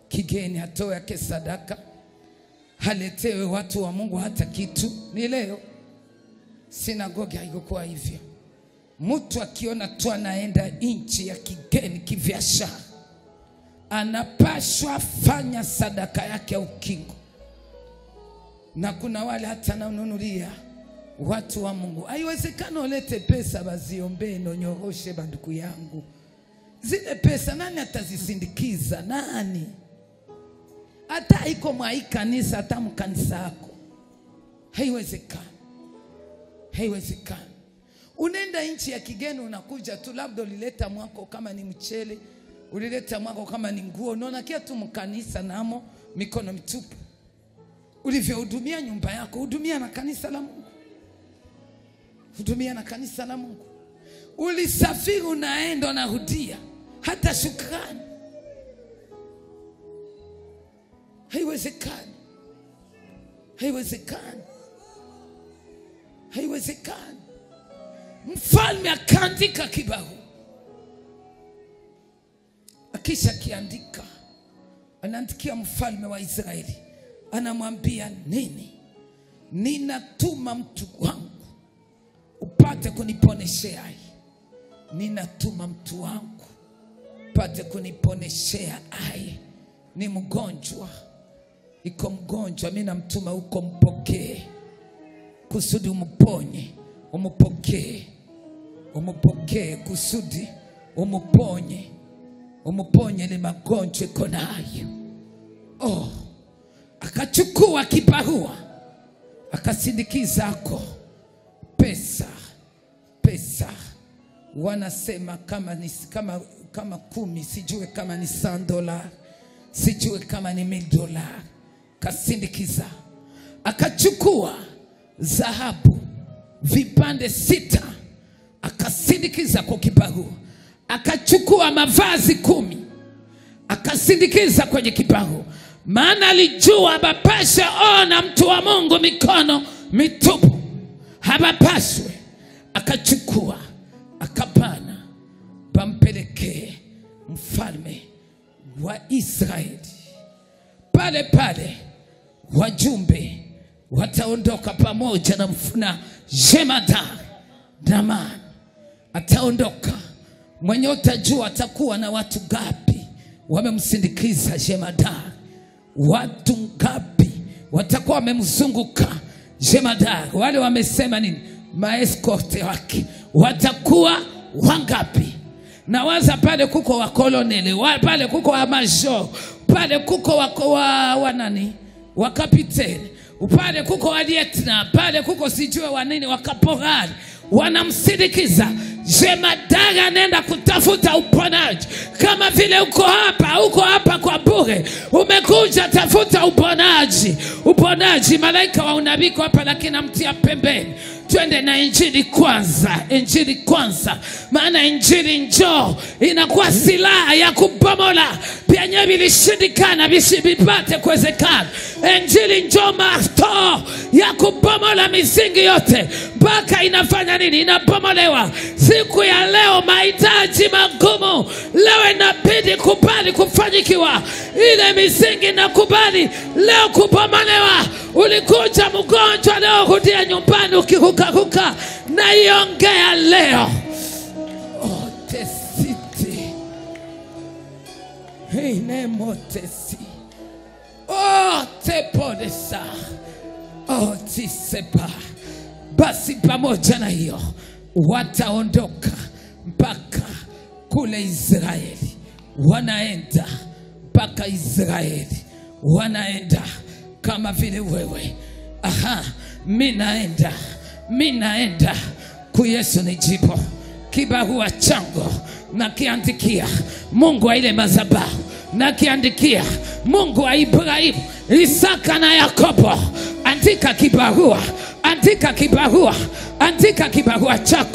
Kigeni atoe yake sadaka, haletewe watu wa Mungu hata kitu. Ni leo sinagogi haikuwa hivyo. Mtu akiona tu anaenda nchi ya kigeni kibiashara, anapashwa fanya sadaka yake ya ukingo. Na kuna wale hata nanunulia watu wa Mungu. Haiwezekani ulete pesa baziombe nonyoroshe banduku yangu. Zile pesa nani atazisindikiza? Nani? Hata iko mwa kanisa, hata mkanisa yako. Haiwezekani. Haiwezekani. Unaenda nchi ya kigeni, unakuja tu, labda ulileta mwako kama ni mchele, ulileta mwako kama ni nguo, unaona kia tu mkanisa namo mikono mitupu. Ulivyohudumia nyumba yako, hudumia na kanisa la Mungu. Hudumia na kanisa la Mungu. Ulisafiri, unaenda unarudia, hata shukrani. Haiwezekani. Haiwezekani. Haiwezekani. Mfalme akaandika kibarua. Akisha kiandika, anaandikia mfalme wa Israeli. Anamwambia nini? Ninatuma mtu wangu upate kuniponeshea. Ninatuma mtu wangu upate kuniponeshea. Ni mgonjwa, iko mgonjwa, mimi namtuma huko, mpokee kusudi umponye. Umupokee kusudi umuponye. Umuponye ni magonjwa iko nayo. Akachukua kibarua, akasindikiza ako pesa. Wanasema kama ni kama 10, sijue kama ni $100, sijue kama ni $1,000. Kasindikiza. Akachukua dhahabu vipande 6, akasindikiza kwa kibarua. Akachukua mavazi 10, akasindikiza kwenye kibarua. Maana alijua habapashe ona mtu wa Mungu mikono mitupu, habapaswe. Akachukua, akapana, pampelekee mfalme wa Israeli. Pale wajumbe wataondoka pamoja na jemadari Naamani. Ataondoka. Mwenye utajua atakuwa na watu gapi wamemsindikiza jemadari. Watu ngapi watakuwa wamemzunguka jemadari. Wale wamesema nini? Maeskorte wake watakuwa wangapi? Na waza pale kuko wa koloneli, pale kuko wa major, pale kuko wa nani? Wa kapiteni, pale kuko wa lieutenant, pale kuko sijue wa nini, wa kaporali. wanamsindikiza. Jemadari anaenda kutafuta uponaji. Kama vile uko hapa kwa bure, umekuja tafuta uponaji. Malaika wa unabii hapa, lakini namtia pembeni. Twende na injili kwanza, maana injili njoo inakuwa silaha ya kubomola penye vilishindikana visipate kuwezekana. Injili njoo masto ya kubomola misingi yote, mpaka inafanya nini? Inabomolewa. Siku ya leo mahitaji magumu, leo inabidi kubali kufanyikiwa. Ile misingi nakubali leo kubomolewa. Ulikuja mgonjwa, leo kutia nyumbani ukikukakuka, na iongea leo. Oh, tesiti. Hey, nemo tesi. Oh, tepodesa. Oh, tisepa. Basi pamoja na hiyo wataondoka mpaka kule Israeli. Wanaenda mpaka Israeli. Wanaenda kama vile wewe. Mimi naenda ku Yesu nijipo. Kibarua changu nakiandikia Mungu wa ile madhabahu, nakiandikia Mungu wa Ibrahimu, Isaka na Yakobo. Andika kibarua chako. Andika kibarua chako.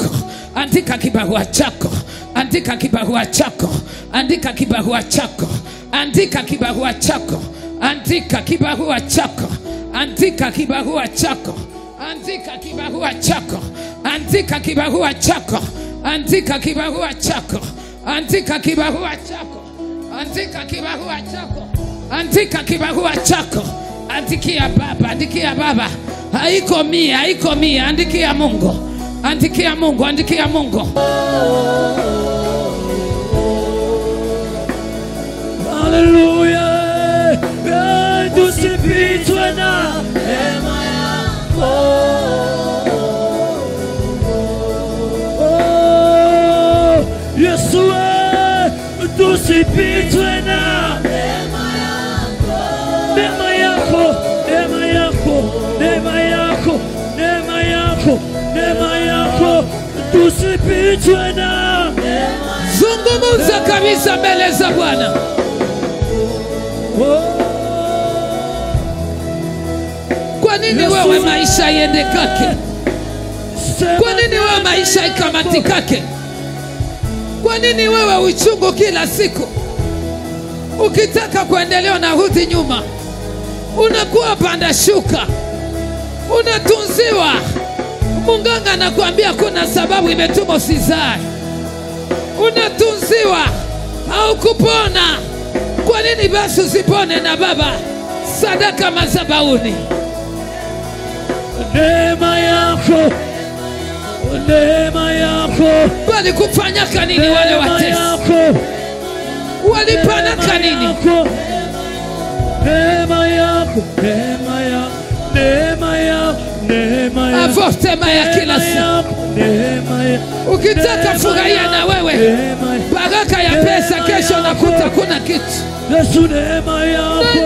Andikia baba. Haiko mia. Andikia Mungu. Hallelujah. Tusipitwe na hema yako. Yesu, tusipitwe na hema yako. Tusipitwe na zungumuza kabisa mbele za Bwana. Kwa nini wewe maisha iende kake? Kwa nini wewe maisha ikamatikake? Kwa nini wewe uchungu kila siku? Ukitaka kuendelea na rudi nyuma, unakuwa panda shuka, unatunziwa. Munganga anakuambia kuna sababu imetuma usizae, unatunziwa au kupona. Kwa nini basi usipone na baba sadaka madhabahuni? Neema yako. Bali kufanya kanini wale watesi? Walipana kanini? Neema yako. Avotema ya kila siku. Ukitaka furahia na wewe baraka ya pesa, kesho nakuta kuna kitu. Na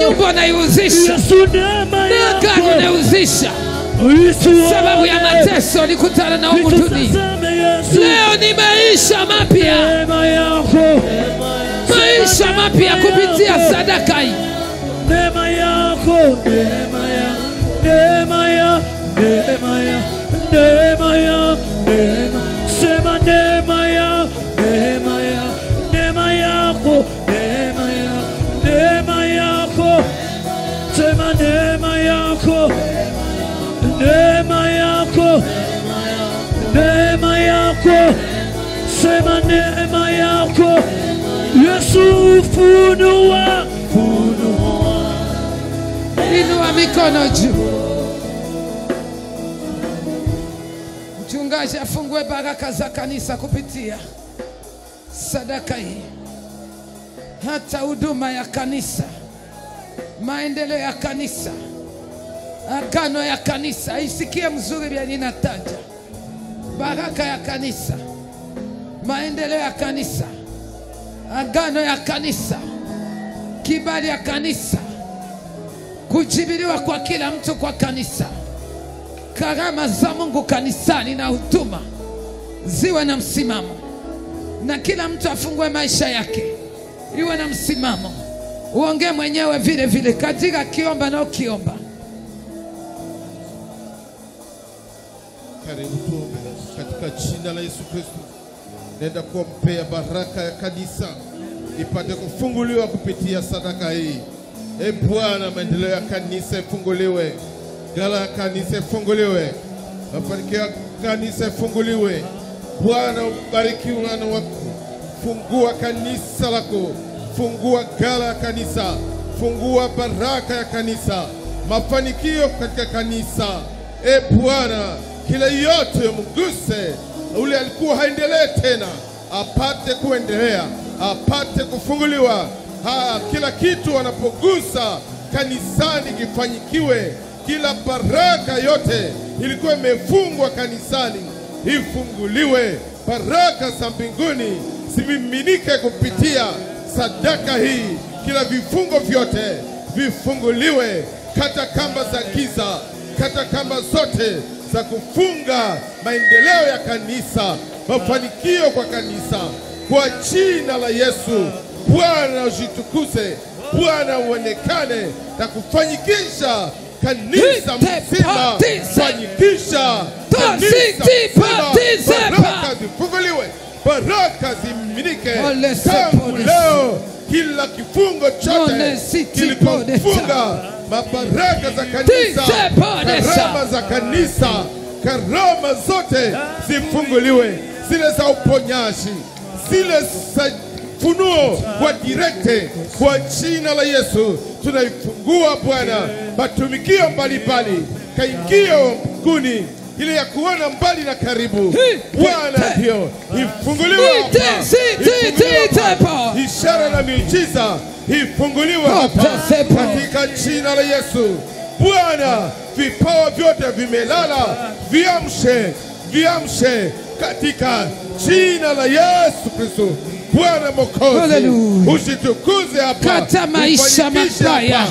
nyumba naiuzisha, na gari nauzisha. Sababu ya mateso nikutana na humu dunia. Leo ni maisha mapya kupitia sadaka hii. Neema yako. Sema neema yako. Sema neema yako. Sema neema yako. Yesu, funua. Inua mikono juu. Mchungaji afungue baraka za kanisa kupitia sadaka hii. Hata huduma ya kanisa, maendeleo ya kanisa, agano ya kanisa. Isikie mzuri bila ninataja. Baraka ya kanisa, maendeleo ya kanisa, agano ya kanisa, kibali ya kanisa, kujibiliwa kwa kila mtu kwa kanisa, karama za Mungu kanisani na huduma. ziwe na msimamo, na kila mtu afungue maisha yake iwe na msimamo. Uongee mwenyewe vile vile katika kiomba na ukiomba. Karibu tuombe. Katika jina la Yesu Kristo, nenda kuombea baraka ya kanisa ipate kufunguliwa kupitia sadaka hii. Bwana, maendeleo ya kanisa ifunguliwe, gala ya kanisa ifunguliwe, mafanikio ya kanisa ifunguliwe. Bwana, ubariki wana wako, fungua kanisa lako, fungua gala ya kanisa, fungua baraka ya kanisa, mafanikio katika kanisa. Bwana, kila yote mguse, ule alikuwa haendelee tena apate kuendelea, apate kufunguliwa. Kila kitu wanapogusa kanisani kifanyikiwe. Kila baraka yote ilikuwa imefungwa kanisani ifunguliwe. Baraka za mbinguni zimiminike kupitia sadaka hii. Kila vifungo vyote vifunguliwe. Kata kamba za giza, kata kamba zote za kufunga maendeleo ya kanisa, mafanikio kwa kanisa, kwa jina la Yesu. Bwana ujitukuze, Bwana uonekane na kufanyikisha kanisa mzima, fanyikisha kanisa mzima. Baraka zifunguliwe, baraka ziminike tangu leo. Kila kifungo chote kilipofunga mabaraka za kanisa, karama za kanisa, karama zote zifunguliwe, zile za uponyaji, zile za funuo kwa direkte, kwa jina la Yesu tunaifungua Bwana. Matumikio mbalimbali, kaingio mbinguni, ile ya kuona mbali na karibu, Bwana ndio ifunguliwe hapa. Ishara na miujiza ifunguliwe hapa katika jina la Yesu. Bwana, vipawa vyote vimelala, viamshe, viamshe katika jina la Yesu Kristo. Bwana Mwokozi, usitukuze hapa. Kata maisha mabaya,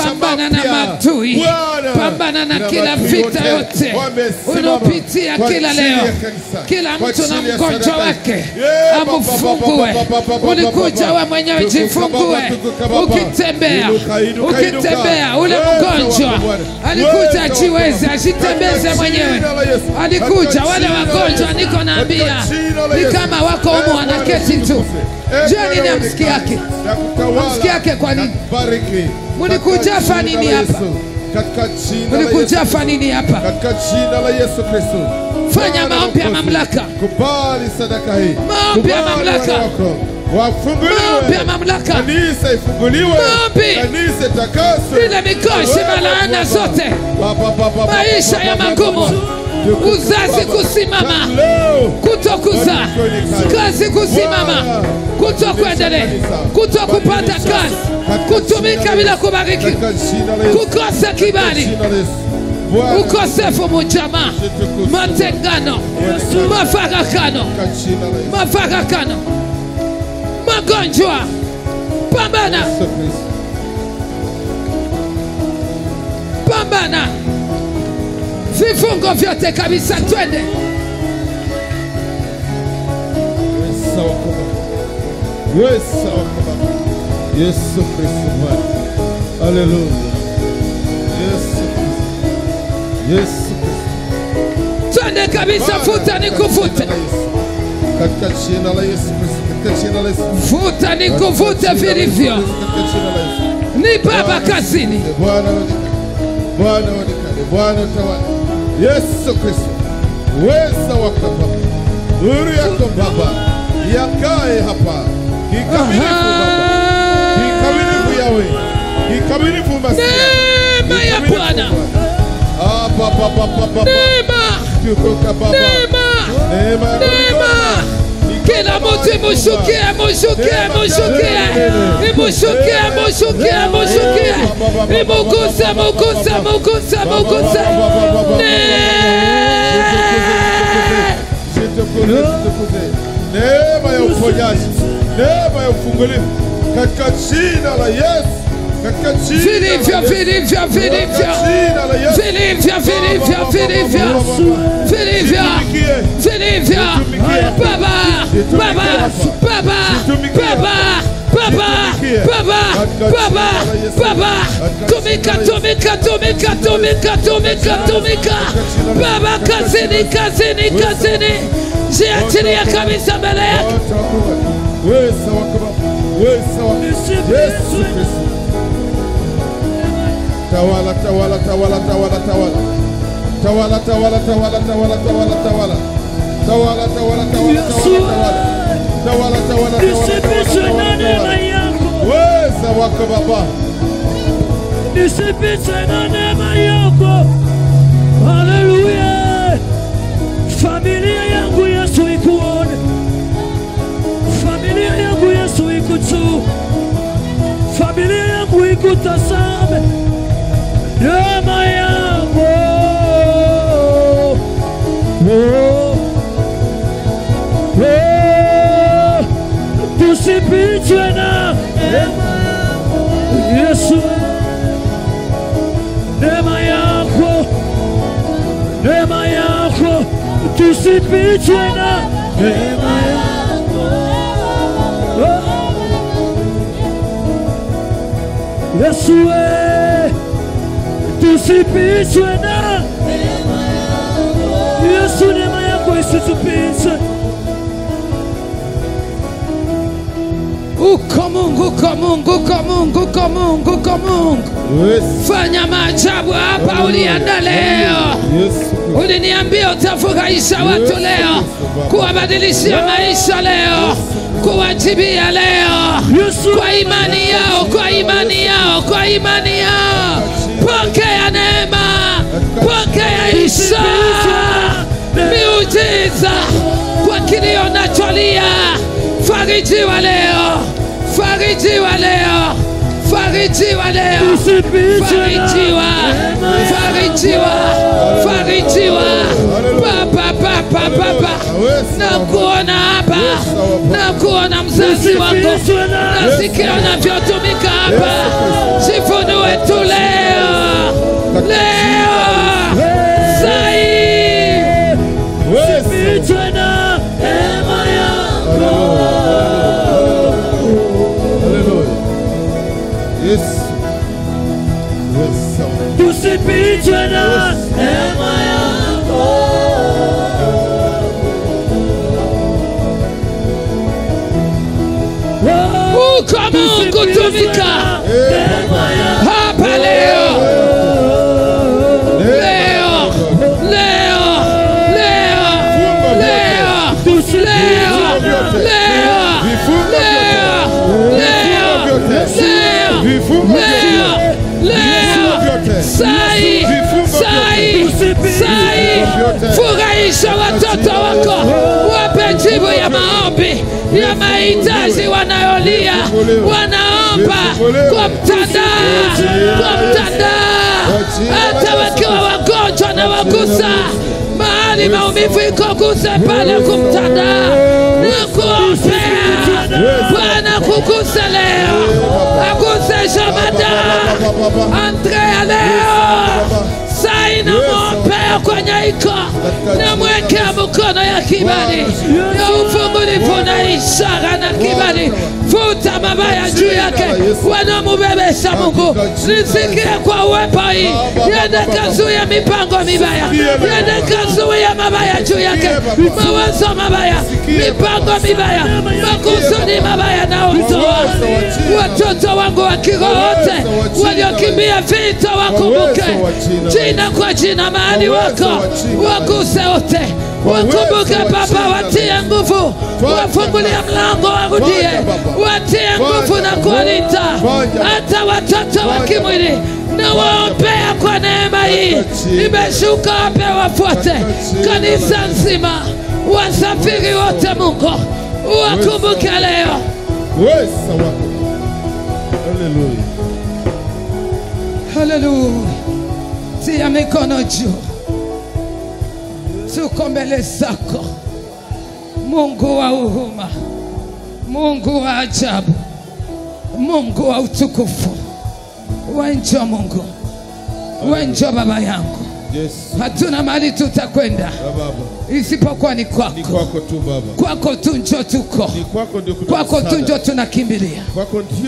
pambana na matui, pambana na kila vita yote unapitia kila leo. Kila mtu na mgonjwa wake amfungue. Ulikuja wewe mwenyewe jifungue. Ukitembea, ukitembea, ule mgonjwa alikuja ajiweze, ajitembeze mwenyewe. Alikuja wale wagonjwa, niko naambia ni kama wako humu wanaketi tu. Jua nini amsiki yake? Amsiki yake kwa nini? Mulikuja fanini hapa? Mulikuja fanini hapa? Katika jina la Yesu Kristo, fanya maombi ya mamlaka. Kubali sadaka hii. Maombi ya mamlaka. Wafunguliwe. Maombi ya mamlaka. Kanisa ifunguliwe. Kanisa takaswe. Ile mikosi malaana zote. Maisha ya magumu. Uzazi kusimama, kutokuzaa, kazi kusimama, kutokuendelea, kutokupata kazi, kutumika bila kubariki, kukosa kibali, ukosefu mjamaa, matengano, mafarakano, magonjwa. Pambana, pambana. Vifungo vyote kabisa, twende. Yesu Kristo Bwana. Haleluya. Yesu Kristo. Yesu Kristo. Twende kabisa, futa nikuvute. Katika jina la Yesu Kristo. Katika jina la Yesu. Futa nikuvute vilivyo. Ni Baba kazini. Bwana onekane. Bwana onekane. Bwana tawala. Yesu Kristo. Uweza wako Baba. Nuru yako Baba yakae hapa. Kikamilifu Baba. Kikamilifu Yawe. Kikamilifu Masia. Neema ya Bwana. Baba. Neema. Tukuka Baba. Neema. Neema. Kila mtu imushukie, mushukie, mushukie. Imushukie, mushukie, mushukie. Imuguse, muguse, muguse, muguse. Neema ya uponyaji, neema ya ufungulivu katika jina la Yesu, vilivyo vilivyo vilivyo vilivyo vilivyo vilivyo vilivyo vilivyo Baba Baba Baba Baba Baba Baba Baba Baba tumika tumika tumika tumika tumika tumika Baba kazini kazini kazini ziachilia kabisa mbele yako Tawala, tawala, tawala, tawala, tawala. Tawala, tawala, tawala, tawala, tawala, tawala. Tawala, tawala, tawala, tawala, tawala. Tawala, tawala, tawala, tawala. Weza wako Baba. Nisipite na neema yako. Haleluya. Familia yangu Yesu ikuone. Familia yangu Yesu ikutu. Familia yangu ikutazame. Neema yako. Tusipitwe na neema yako Yesu. Neema yako. Neema yako. Tusipitwe na neema yako Yesu. Tusipitwe na neema yako Yesu. Neema yako isitupite. Uko Mungu, uko Mungu, uko Mungu, uko Mungu, uko Mungu. Fanya maajabu hapa ulianda leo. Uliniambia utafurahisha watu leo, kuwabadilishia maisha leo, kuwajibia leo, kwa imani yao, kwa imani yao, kwa imani yao. Pokea neema, pokea ishara, miujiza kwa kilio nacholia. Farijiwa leo, farijiwa leo, farijiwa leo, farijiwa, farijiwa, farijiwa. Baba, Baba, Baba, nakuona hapa, nakuona mzazi wako, nasikia unavyotumika hapa. Jifunue tu leo, leo, sai. Tusipitwe na neema yako. Tusipitwe na neema yako. Uko Mungu, tumika hapa leo, leo, leo, leo, leo, leo, sai, sai, sai. Furahisha watoto wako, wape jibu ya maombi, ya mahitaji wanayolia, wanaomba kwa mtandao, kwa mtandao. Hata wakiwa wagonjwa na wagusa mahali maumivu iko, guse pale kumtandao na kuombea. Bwana kuguse leo, aguse Shamada Andrea leo. Sai na mwombea kwenye iko, na mwekea mkono ya kibali, ya ufungulivu na ishara na kibali. Futa mabaya juu yake, wanamubebesha Mungu. Nisikie kwa uwepo hii, yende kazuia mipango mibaya, yende kazuia mabaya juu yake, mawazo mabaya, mipango mibaya, makusudi mabaya na utoa. Watoto wangu wa kiroho wote waliokimbia vita wakumbuke, jina kwa jina mahali wako, waguse wote, wakumbuke Baba, watie nguvu, wafungulie mlango, warudie, watie nguvu na kuwalinda hata watoto wa kimwili. Na waombea kwa neema hii imeshuka, wape wafuate kanisa nzima, wasafiri wote Mungu wakumbuke leo. Hallelujah. Hallelujah. Tia mikono juu. Tuko mbele zako, Mungu wa huruma, Mungu wa ajabu, Mungu wa utukufu. Wewe njoo Mungu. Wewe njoo baba yangu. Yes. Hatuna mahali tutakwenda Baba. isipokuwa ni kwako. Ni kwako tu Baba. Kwako tu njoo tuko. Ni kwako ndio kuna Kwako tu msaada. njoo tunakimbilia.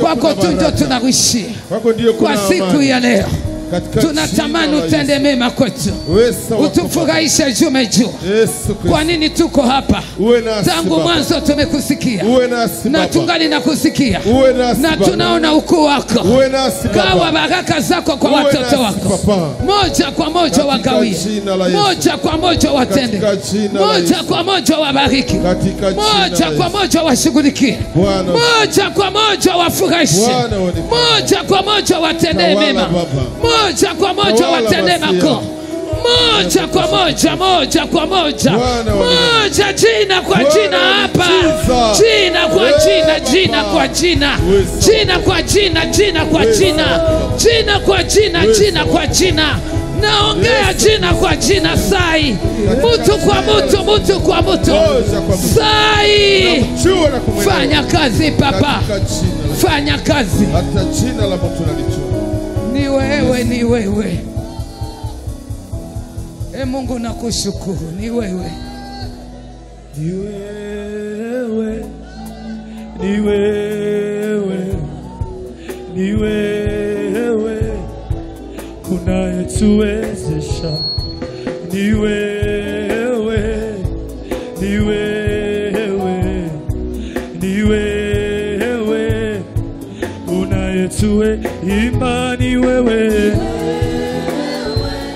Kwako tu njoo tunarishia. Kwako ndio kuna Kwa siku amani. ya leo Katika tunatamani jina la utende Yesu. mema kwetu. Wewe sawa Utufurahishe jume juu. Yesu Kristo. Kwa nini tuko hapa? Uwe nasi Tangu Baba. mwanzo tumekusikia. Uwe nasi Na Baba. tungali na kusikia. Uwe nasi Na Baba. tunaona ukuu wako. Uwe nasi Baba. Gawa baraka zako kwa Uwe watoto nasi wako. Papa. Moja kwa moja Katika wagawie. jina la Yesu. Moja kwa moja watende. Katika jina la Moja Yesu. kwa moja wabariki. Katika jina Moja la kwa Yesu. moja washughulikie. Bwana. Moja kwa moja wafurahishe. Bwana onekana. Moja kwa moja watendee Tawala mema. Baba. Moja kwa moja Tawala watendee Masia. makuu. Moja kwa moja, moja kwa moja. Bwana Moja jina kwa Bwana jina hapa. Jesus. Jina kwa jina, jina kwa jina. Jina kwa jina, jina kwa jina. Jina kwa jina, jina kwa jina. Naongea jina kwa jina sai. Mutu kwa mutu, mutu kwa mutu. Sai. Jua na kumwelewa. Fanya kazi Papa. Katika jina la Fanya kazi. hata jina la mtu nalijua. Ni wewe, ni wewe. Mungu nakushukuru, ni wewe. Ni wewe, ni wewe, ni wewe unayetuwezesha. Ni wewe, ni wewe, ni wewe unayetuwe. Imba ni wewe,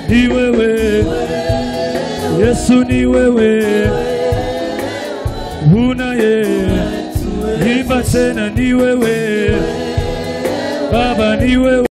ni wewe Yesu, ni wewe unaye. Imba tena, ni wewe Baba, ni wewe.